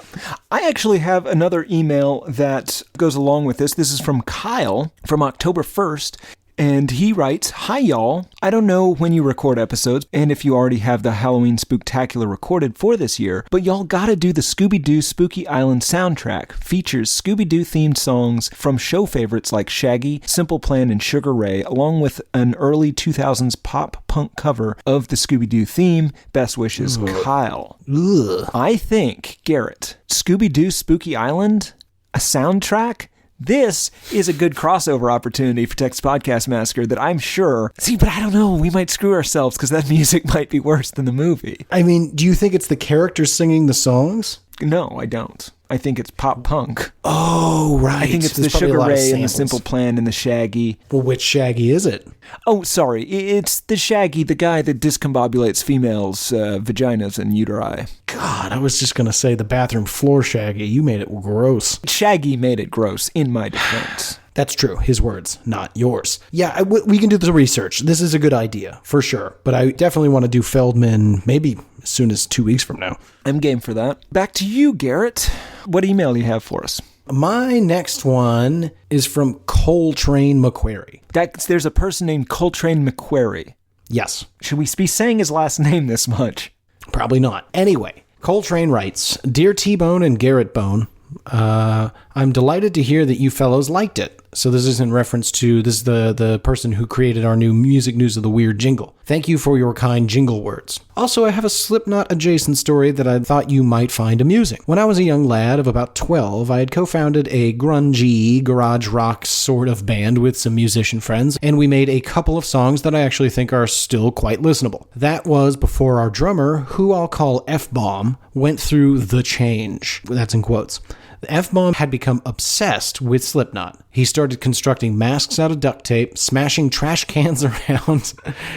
I actually have another email that goes along with this. This is from Kyle from October 1st. And he writes, "Hi, y'all. I don't know when you record episodes and if you already have the Halloween Spooktacular recorded for this year, but y'all gotta do the Scooby-Doo Spooky Island soundtrack. Features Scooby-Doo themed songs from show favorites like Shaggy, Simple Plan, and Sugar Ray, along with an early 2000s pop punk cover of the Scooby-Doo theme. Best wishes, Kyle." I think, Garrett, Scooby-Doo Spooky Island? A soundtrack? This is a good crossover opportunity for Texas Podcast Massacre that I'm sure... See, but I don't know. We might screw ourselves because that music might be worse than the movie. I mean, do you think it's the characters singing the songs? No, I don't. I think it's pop punk. Oh, right. I think it's the Sugar Ray and the Simple Plan and the Shaggy. Well, which Shaggy is it? Oh, sorry. It's the Shaggy, the guy that discombobulates females' vaginas and uteri. God, I was just going to say the bathroom floor Shaggy. You made it gross. Shaggy made it gross, in my defense. That's true. His words, not yours. Yeah, we can do the research. This is a good idea, for sure. But I definitely want to do Feldman maybe as soon as 2 weeks from now. I'm game for that. Back to you, Garrett. What email do you have for us? My next one is from Coltrane McQuarrie. There's a person named Coltrane McQuarrie. Yes. Should we be saying his last name this much? Probably not. Anyway, Coltrane writes, "Dear T-Bone and Garrett Bone, I'm delighted to hear that you fellows liked it." So this is in reference to the person who created our new Music News of the Weird jingle. "Thank you for your kind jingle words. Also, I have a Slipknot adjacent story that I thought you might find amusing. When I was a young lad of about 12, I had co-founded a grungy garage rock sort of band with some musician friends, and we made a couple of songs that I actually think are still quite listenable. That was before our drummer, who I'll call F-Bomb, went through the change." That's in quotes. The F-Bomb had become obsessed with Slipknot. He started constructing masks out of duct tape, smashing trash cans around,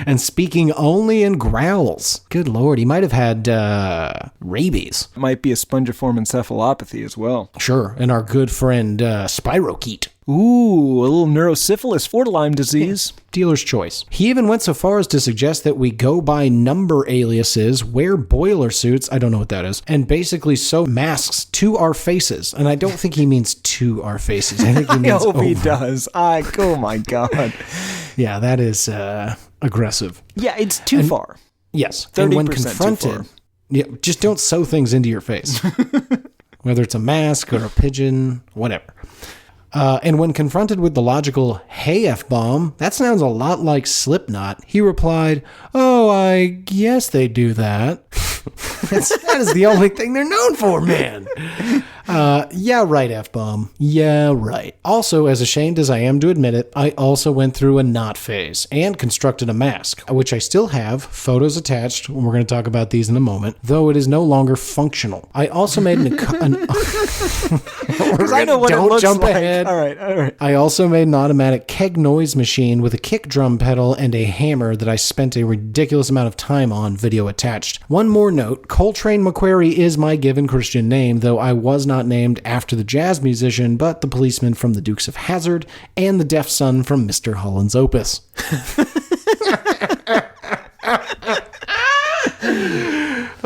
and speaking only in growls. Good lord, he might have had rabies. Might be a spongiform encephalopathy as well. Sure, and our good friend Spirocheat. Ooh, a little neurosyphilis or Lyme disease. Dealer's choice. He even went so far as to suggest that we go by number aliases, wear boiler suits, I don't know what that is, and basically sew masks to our faces. And I don't think he means to our faces. I think he means I hope he over. does. Oh my God. Yeah, that is aggressive. Yeah, it's too far. Yes. 30% And when too confronted, far. yeah, just don't sew things into your face. Whether it's a mask or a pigeon, whatever. And when confronted with the logical, hey, F-bomb, that sounds a lot like Slipknot, he replied, oh, I guess they do that. That is the only thing they're known for, man. Yeah, right, F-bomb. Yeah, right. Also, as ashamed as I am to admit it, I also went through a knot phase and constructed a mask, which I still have, photos attached, and we're going to talk about these in a moment, though it is no longer functional. I also made I know what it looks jump like. ahead. All right. I also made an automatic keg noise machine with a kick drum pedal and a hammer that I spent a ridiculous amount of time on, video attached. One more note, Coltrane McQuarrie is my given Christian name, though I was not named after the jazz musician, but the policeman from the Dukes of Hazzard and the deaf son from Mr. Holland's Opus.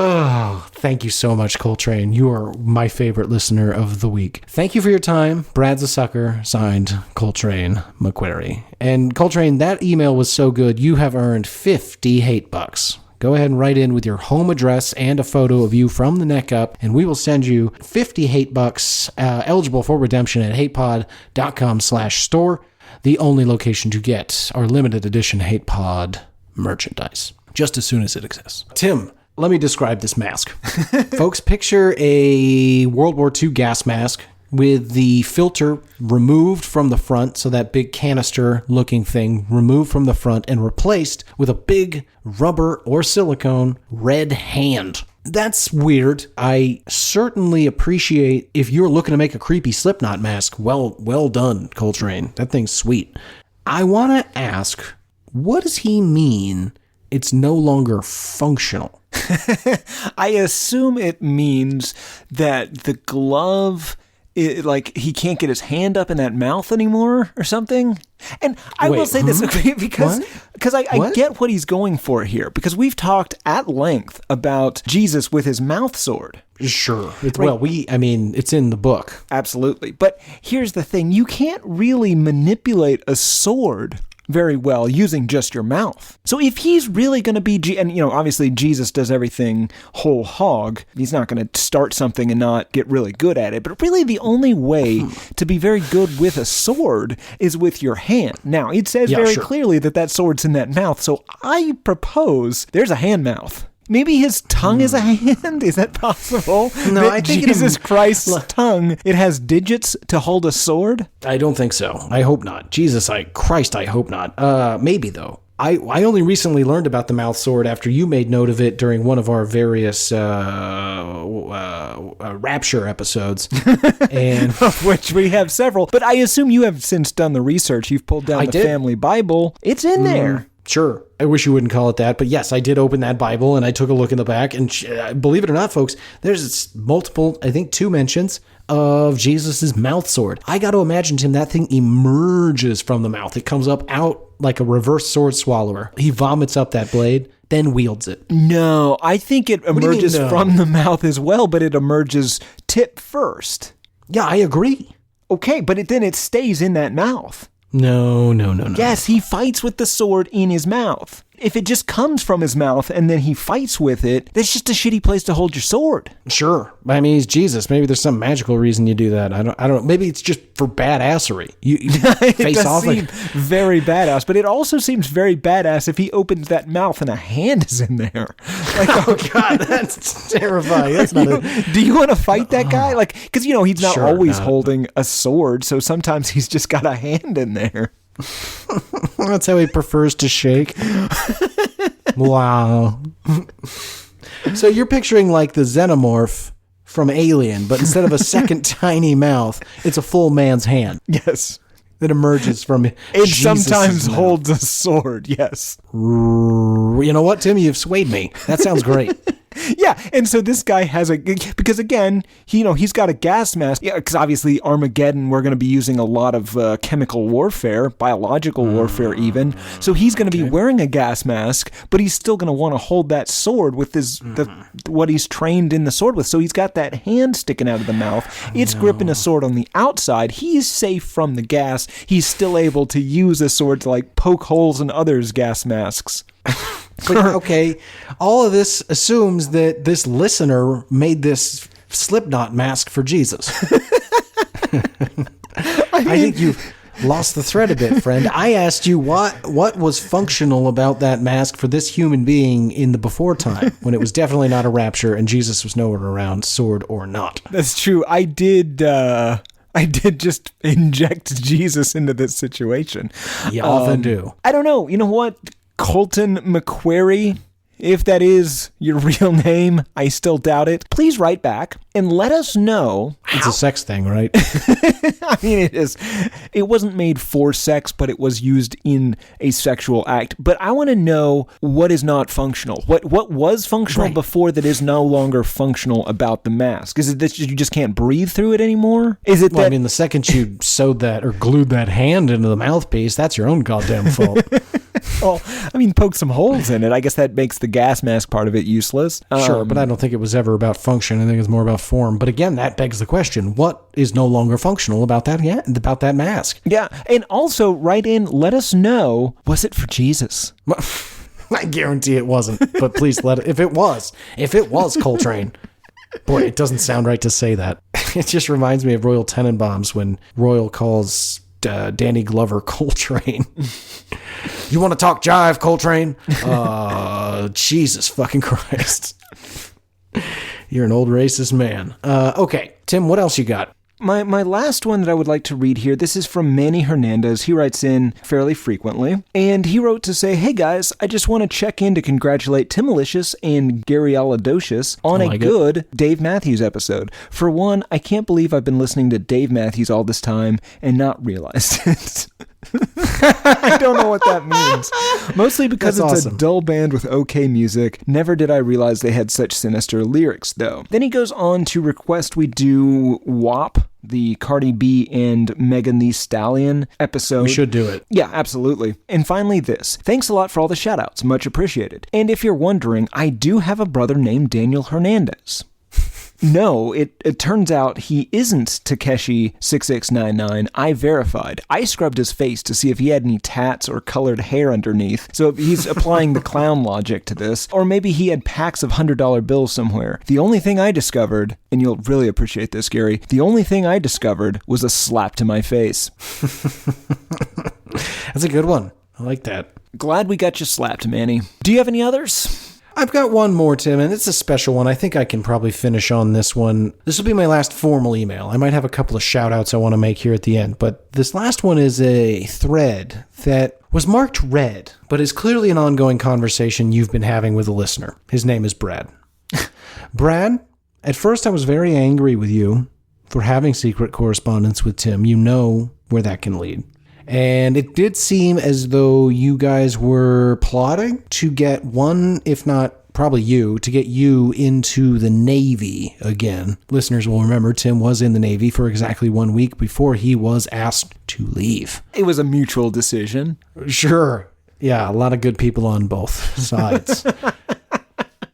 Oh, thank you so much, Coltrane. You are my favorite listener of the week. Thank you for your time. Brad's a sucker. Signed, Coltrane McQuarrie. And Coltrane, that email was so good, you have earned 50 hate bucks. Go ahead and write in with your home address and a photo of you from the neck up, and we will send you 50 hate bucks eligible for redemption at hatepod.com/store, the only location to get our limited edition HatePod merchandise, just as soon as it exists. Tim, let me describe this mask. Folks, picture a World War II gas mask with the filter removed from the front, so that big canister-looking thing removed from the front and replaced with a big rubber or silicone red hand. That's weird. I certainly appreciate if you're looking to make a creepy Slipknot mask. Well done, Coltrane. That thing's sweet. I want to ask, what does he mean it's no longer functional? I assume it means that the glove, like he can't get his hand up in that mouth anymore or something. And I will say this because I get what he's going for here, because we've talked at length about Jesus with his mouth sword. Sure. Well, it's in the book. Absolutely. But here's the thing. You can't really manipulate a sword very well using just your mouth. So if he's really going to be, and obviously Jesus does everything whole hog. He's not going to start something and not get really good at it. But really the only way to be very good with a sword is with your hand. Now, it says clearly that sword's in that mouth. So I propose there's a hand mouth. Maybe his tongue is a hand? Is that possible? No, I think Jesus Christ's tongue, it has digits to hold a sword? I don't think so. I hope not. Christ, I hope not. Maybe, though. I only recently learned about the mouth sword after you made note of it during one of our various Rapture episodes. And of which we have several. But I assume you have since done the research. You've pulled down the family Bible. It's in there. Sure. I wish you wouldn't call it that, but yes, I did open that Bible and I took a look in the back, and believe it or not, folks, there's multiple, I think 2 mentions of Jesus's mouth sword. I got to imagine, Tim, that thing emerges from the mouth. It comes up out like a reverse sword swallower. He vomits up that blade, then wields it. No, I think it emerges from the mouth as well, but it emerges tip first. Yeah, I agree. Okay, but then it stays in that mouth. No. Yes, he fights with the sword in his mouth. If it just comes from his mouth and then he fights with it, that's just a shitty place to hold your sword. Sure. I mean, he's Jesus. Maybe there's some magical reason you do that. I don't know. Maybe it's just for badassery. You face off like very badass, but it also seems very badass if he opens that mouth and a hand is in there. Like, oh God, that's terrifying. That's not do you want to fight that guy? Like, because he's not always holding a sword, so sometimes he's just got a hand in there. That's how he prefers to shake. Wow. So you're picturing like the xenomorph from Alien, but instead of a second tiny mouth, it's a full man's hand. Yes. That emerges from it. Sometimes holds a sword, yes. You know what, Tim? You've swayed me. That sounds great. Yeah, and so this guy has because again, he's got a gas mask. Yeah, because obviously Armageddon, we're going to be using a lot of chemical warfare, biological warfare even. So he's going to be wearing a gas mask, but he's still going to want to hold that sword with what he's trained in the sword with. So he's got that hand sticking out of the mouth. It's gripping a sword on the outside. He's safe from the gas. He's still able to use a sword to like poke holes in others' gas masks. But, okay, all of this assumes that this listener made this Slipknot mask for Jesus. I think you've lost the thread a bit, friend. I asked you what was functional about that mask for this human being in the before time, when it was definitely not a rapture and Jesus was nowhere around, sword or not. That's true. I did just inject Jesus into this situation. You often do. I don't know. You know what? Colton McQuarrie, if that is your real name, I still doubt it. Please write back and let us know. It's a sex thing, right? I mean, it is. It wasn't made for sex, but it was used in a sexual act. But I want to know what is not functional. What was functional before that is no longer functional about the mask? Is it that you just can't breathe through it anymore? Is it I mean, the second you sewed that or glued that hand into the mouthpiece, that's your own goddamn fault. Well, I mean, poke some holes in it. I guess that makes the gas mask part of it useless. Sure, but I don't think it was ever about function. I think it's more about form. But again, that begs the question: what is no longer functional about that mask? Yeah, and also write in. Let us know. Was it for Jesus? I guarantee it wasn't. But please if it was Coltrane. Boy, it doesn't sound right to say that. It just reminds me of Royal Tenenbaums when Royal calls Danny Glover Coltrane. You want to talk jive, Coltrane? Jesus fucking Christ. You're an old racist man. Okay, Tim, what else you got? My last one that I would like to read here, this is from Manny Hernandez. He writes in fairly frequently, and he wrote to say, "Hey guys, I just want to check in to congratulate Tim Malicious and Gary Aladocious on a good Dave Matthews episode. For one, I can't believe I've been listening to Dave Matthews all this time and not realized it." I don't know what that means. Mostly because That's it's awesome. a dull band with okay music. Never did I realize they had such sinister lyrics, though. Then he goes on to request we do WAP, the Cardi B and Megan Thee Stallion episode. We should do it. Yeah, absolutely. And finally this. Thanks a lot for all the shout-outs. Much appreciated. And if you're wondering, I do have a brother named Daniel Hernandez. No, it turns out he isn't Takeshi6699. I verified. I scrubbed his face to see if he had any tats or colored hair underneath. So he's applying the clown logic to this. Or maybe he had packs of $100 bills somewhere. The only thing I discovered, and you'll really appreciate this, Gary, the only thing I discovered was a slap to my face. That's a good one. I like that. Glad we got you slapped, Manny. Do you have any others? I've got one more, Tim, and it's a special one. I think I can probably finish on this one. This will be my last formal email. I might have a couple of shout-outs I want to make here at the end, but this last one is a thread that was marked read, but is clearly an ongoing conversation you've been having with a listener. His name is Brad. Brad, at first I was very angry with you for having secret correspondence with Tim. You know where that can lead. And it did seem as though you guys were plotting to get one, if not probably you, to get you into the Navy again. Listeners will remember Tim was in the Navy for exactly 1 week before he was asked to leave. It was a mutual decision. Sure. Yeah, a lot of good people on both sides.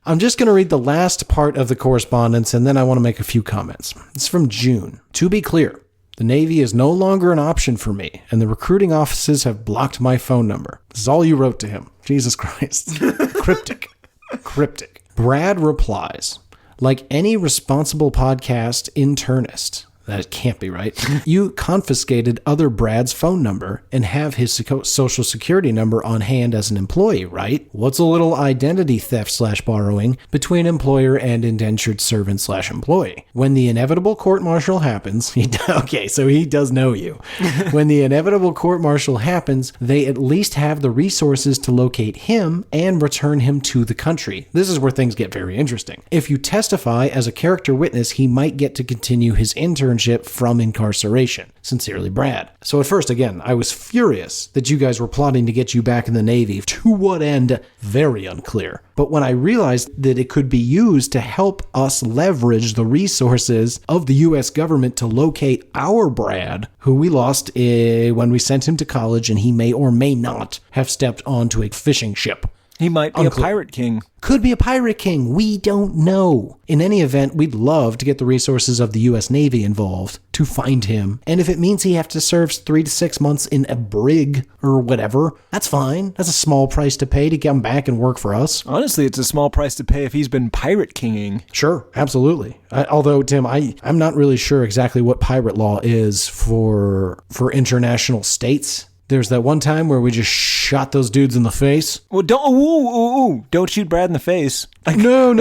I'm just going to read the last part of the correspondence, and then I want to make a few comments. It's from June. To be clear, the Navy is no longer an option for me, and the recruiting offices have blocked my phone number. This is all you wrote to him. Jesus Christ. Cryptic. Brad replies, like any responsible podcast internist, that can't be right, you confiscated other Brad's phone number and have his social security number on hand as an employee, right? What's a little identity theft/borrowing between employer and indentured servant/employee? When the inevitable court-martial happens, okay, so he does know you. When the inevitable court-martial happens, they at least have the resources to locate him and return him to the country. This is where things get very interesting. If you testify as a character witness, he might get to continue his internship internship from incarceration. Sincerely, Brad. So at first, again, I was furious that you guys were plotting to get you back in the Navy. To what end? Very unclear. But when I realized that it could be used to help us leverage the resources of the U.S. government to locate our Brad, who we lost when we sent him to college, and he may or may not have stepped onto a fishing ship. He might be a pirate king. Could be a pirate king. We don't know. In any event, we'd love to get the resources of the U.S. Navy involved to find him. And if it means he has to serve 3 to 6 months in a brig or whatever, that's fine. That's a small price to pay to get him back and work for us. Honestly, it's a small price to pay if he's been pirate kinging. Sure, absolutely. Although, Tim, I'm not really sure exactly what pirate law is for international states. There's that one time where we just shot those dudes in the face. Well, don't shoot Brad in the face. No.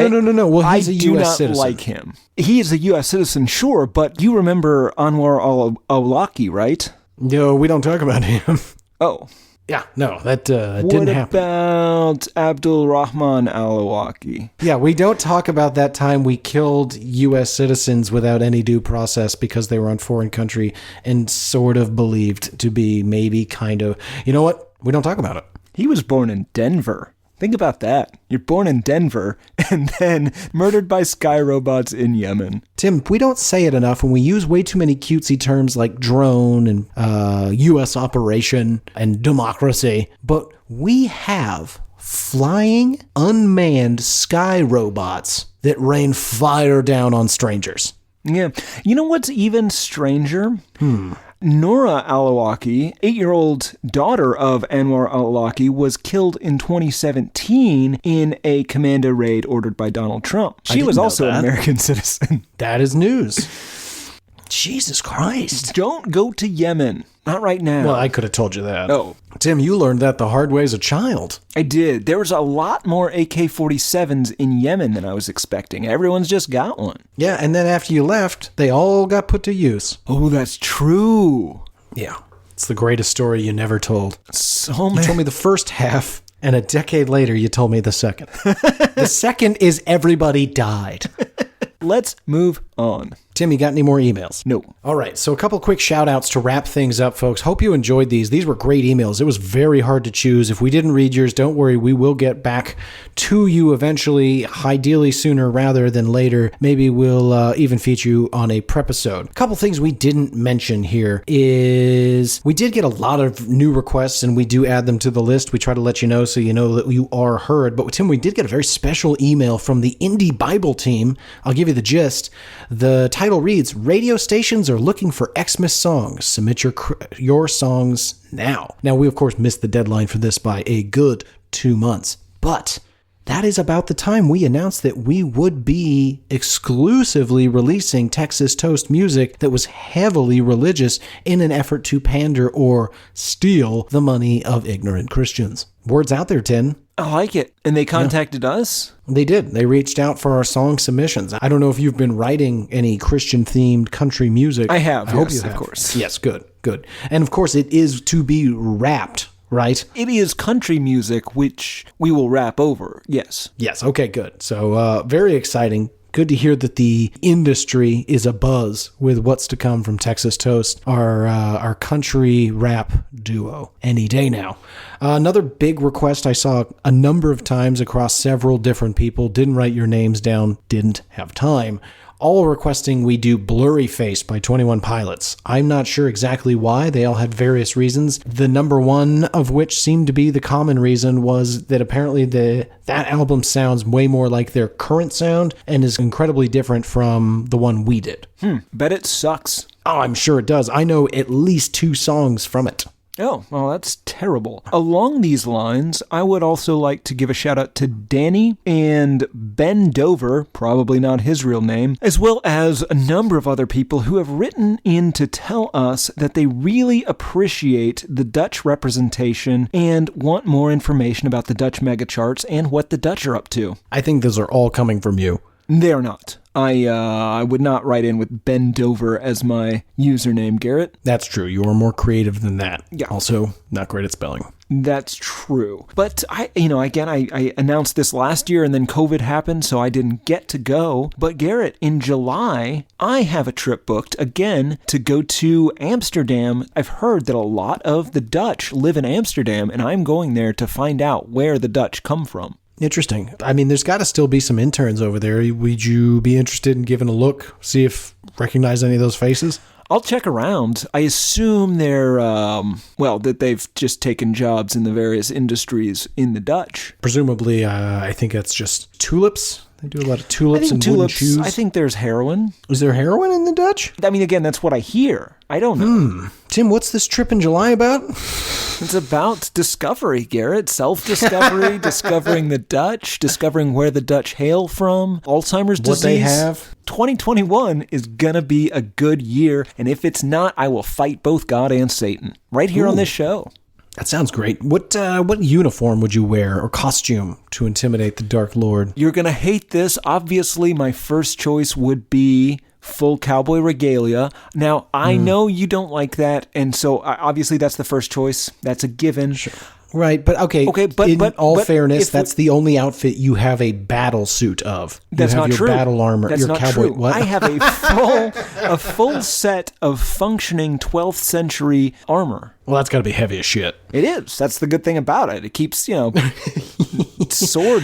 Well, he's a U.S. citizen. I do not like him. He is a U.S. citizen, sure, but you remember Anwar al-Awlaki, right? No, we don't talk about him. Oh. Yeah, no, that didn't happen. What about Abdul Rahman al-Awlaki? Yeah, we don't talk about that time we killed U.S. citizens without any due process because they were on foreign country and sort of believed to be maybe kind of... You know what? We don't talk about it. He was born in Denver. Think about that. You're born in Denver and then murdered by sky robots in Yemen. Tim, we don't say it enough when we use way too many cutesy terms like drone and U.S. operation and democracy, but we have flying, unmanned sky robots that rain fire down on strangers. Yeah. You know what's even stranger? Nora al-Awlaki, 8-year-old daughter of Anwar al-Awlaki, was killed in 2017 in a commando raid ordered by Donald Trump. She was also an American citizen. That is news. Jesus Christ. Don't go to Yemen. Not right now. Well, I could have told you that. Oh. Tim, you learned that the hard way as a child. I did. There was a lot more AK-47s in Yemen than I was expecting. Everyone's just got one. Yeah, and then after you left, they all got put to use. Oh, that's true. Yeah. It's the greatest story you never told. So You told me the first half, and a decade later, you told me the second. The second is everybody died. Let's move on. Tim, you got any more emails? No. All right, so a couple quick shout-outs to wrap things up, folks. Hope you enjoyed these. These were great emails. It was very hard to choose. If we didn't read yours, don't worry. We will get back to you eventually, ideally sooner rather than later. Maybe we'll even feature you on a prep-episode. A couple things we didn't mention here is we did get a lot of new requests, and we do add them to the list. We try to let you know so you know that you are heard. But, Tim, we did get a very special email from the Indie Bible team. I'll give you the gist. The title reads, Radio stations are looking for Xmas songs. Submit your songs now. Now, we, of course, missed the deadline for this by a good 2 months. But that is about the time we announced that we would be exclusively releasing Texas Toast music that was heavily religious in an effort to pander or steal the money of ignorant Christians. Word's out there, Tim. I like it. And they contacted us? They did. They reached out for our song submissions. I don't know if you've been writing any Christian-themed country music. I have. I hope yes, you have. Of course. Yes, good. And of course, it is to be rapped, right? It is country music, which we will rap over. Yes. Yes. Okay, good. So very exciting. Good to hear that the industry is abuzz with what's to come from Texas Toast, our country rap duo, any day now. Another big request I saw a number of times across several different people, didn't write your names down, didn't have time, all requesting we do Blurryface by 21 Pilots. I'm not sure exactly why. They all had various reasons. The number one of which seemed to be the common reason was that apparently that album sounds way more like their current sound and is incredibly different from the one we did. Bet it sucks. Oh, I'm sure it does. I know at least 2 songs from it. Oh, well, that's terrible. Along these lines, I would also like to give a shout out to Danny and Ben Dover, probably not his real name, as well as a number of other people who have written in to tell us that they really appreciate the Dutch representation and want more information about the Dutch megacharts and what the Dutch are up to. I think those are all coming from you. They are not. I would not write in with Ben Dover as my username, Garrett. That's true. You are more creative than that. Yeah. Also, not great at spelling. That's true. But I announced this last year and then COVID happened, so I didn't get to go. But Garrett, in July, I have a trip booked again to go to Amsterdam. I've heard that a lot of the Dutch live in Amsterdam, and I'm going there to find out where the Dutch come from. Interesting. I mean, there's got to still be some interns over there. Would you be interested in giving a look, see if recognize any of those faces? I'll check around. I assume they're, that they've just taken jobs in the various industries in the Dutch. Presumably, I think that's just tulips. They do a lot of tulips and wooden shoes. I think there's heroin. Is there heroin in the Dutch? I mean, again, that's what I hear. I don't know. Tim, what's this trip in July about? It's about discovery, Garrett. Self-discovery, discovering the Dutch, discovering where the Dutch hail from, Alzheimer's disease. What they have. 2021 is going to be a good year, and if it's not, I will fight both God and Satan right here on this show. That sounds great. What uniform would you wear or costume to intimidate the Dark Lord? You're going to hate this. Obviously, my first choice would be full cowboy regalia. Now, I know you don't like that, and so obviously that's the first choice. That's a given. Sure. Right, but okay, but in all fairness, that's the only outfit you have a battle suit of. That's not true. Your battle armor, that's your not cowboy. True. What? I have a full set of functioning 12th century armor. Well, that's got to be heavy as shit. It is. That's the good thing about it. It keeps, swords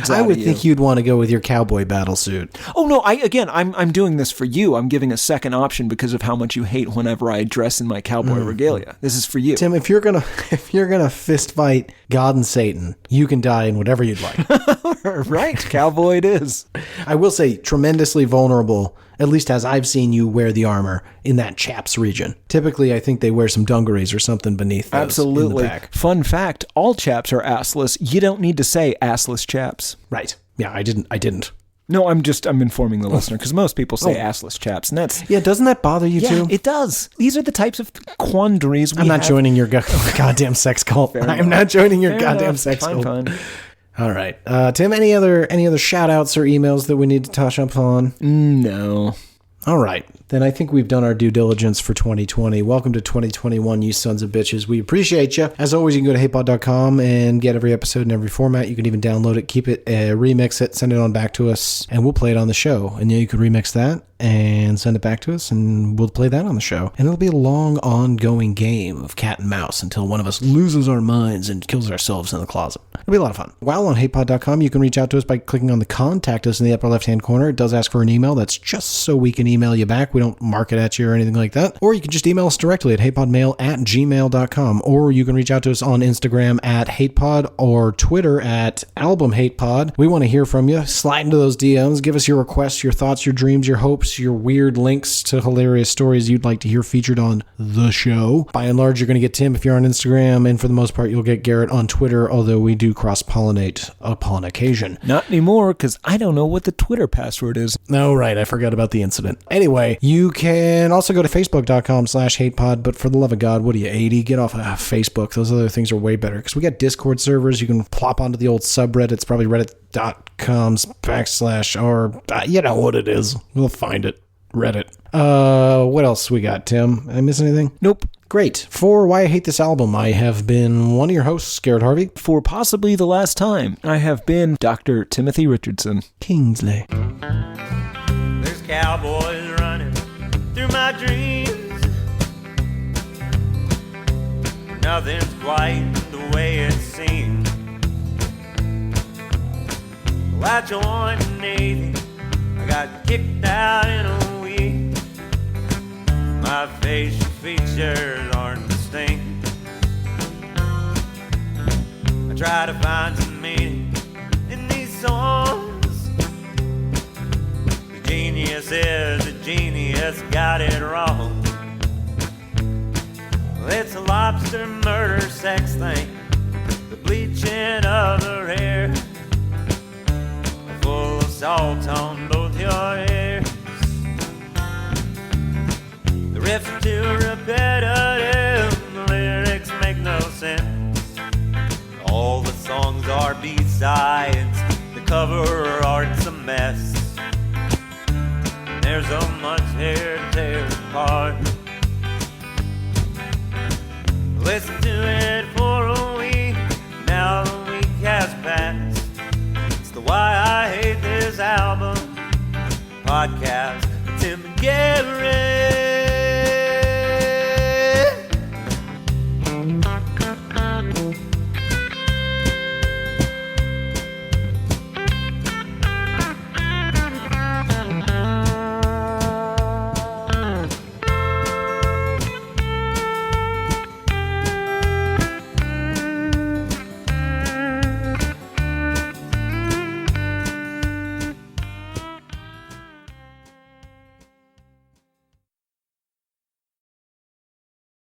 out I would of you. think you'd want to go with your cowboy battle suit. Oh, no, I'm doing this for you. I'm giving a second option because of how much you hate whenever I dress in my cowboy regalia. This is for you. Tim, if you're gonna fist fight God and Satan, you can die in whatever you'd like. Right, cowboy it is. I will say, tremendously vulnerable, at least as I've seen you wear the armor in that chaps region. Typically, I think they wear some dungarees or something beneath those. Absolutely. In the back. Fun fact, all chaps are assless. You don't need to say assless chaps. Right. Yeah, I didn't. No, I'm informing the listener, because most people say assless chaps, and that's... Yeah, doesn't that bother you too? Yeah, it does. These are the types of quandaries we I'm not have. joining your goddamn sex cult. I'm not joining your goddamn sex cult. Fine. All right. Tim, any other shout-outs or emails that we need to touch up on? No. All right. Then I think we've done our due diligence for 2020. Welcome to 2021, you sons of bitches. We appreciate you. As always, you can go to hatepod.com and get every episode in every format. You can even download it, keep it, remix it, send it on back to us, and we'll play it on the show. And you can remix that and send it back to us, and we'll play that on the show. And it'll be a long, ongoing game of cat and mouse until one of us loses our minds and kills ourselves in the closet. It'll be a lot of fun. While on hatepod.com, you can reach out to us by clicking on the Contact Us in the upper left-hand corner. It does ask for an email. That's just so we can email you back. We don't mark it at you or anything like that. Or you can just email us directly at hatepodmail@gmail.com. Or you can reach out to us on Instagram at hatepod or Twitter at albumhatepod. We want to hear from you. Slide into those DMs. Give us your requests, your thoughts, your dreams, your hopes, your weird links to hilarious stories you'd like to hear featured on the show. By and large, you're going to get Tim if you're on Instagram, and for the most part, you'll get Garrett on Twitter, although we do cross-pollinate upon occasion. Not anymore, because I don't know what the Twitter password is. Oh, right. I forgot about the incident. Anyway, you can also go to facebook.com/hatepod, but for the love of God, what are you, 80? Get off of Facebook. Those other things are way better, because we got Discord servers. You can plop onto the old subreddit. It's probably reddit.com// or you know what it is. We'll find it. Reddit. What else we got, Tim? Did I miss anything? Nope. Great. For Why I Hate This Album, I have been one of your hosts, Garrett Harvey. For possibly the last time, I have been Dr. Timothy Richardson. Kingsley. There's cowboys running through my dreams. Nothing's quite the way it seems. Well, I joined the Navy. I got kicked out in a week. My facial features aren't distinct. I try to find some meaning in these songs. The genius is a genius, got it wrong. Well, it's a lobster murder sex thing, the bleaching of her hair, full of salt on both your ears. The riffs are too repetitive, the lyrics make no sense. All the songs are B-sides, the cover art's a mess. much here to tear apart. Listen to it for a week, now the week has passed. It's the Why I Hate This Album podcast.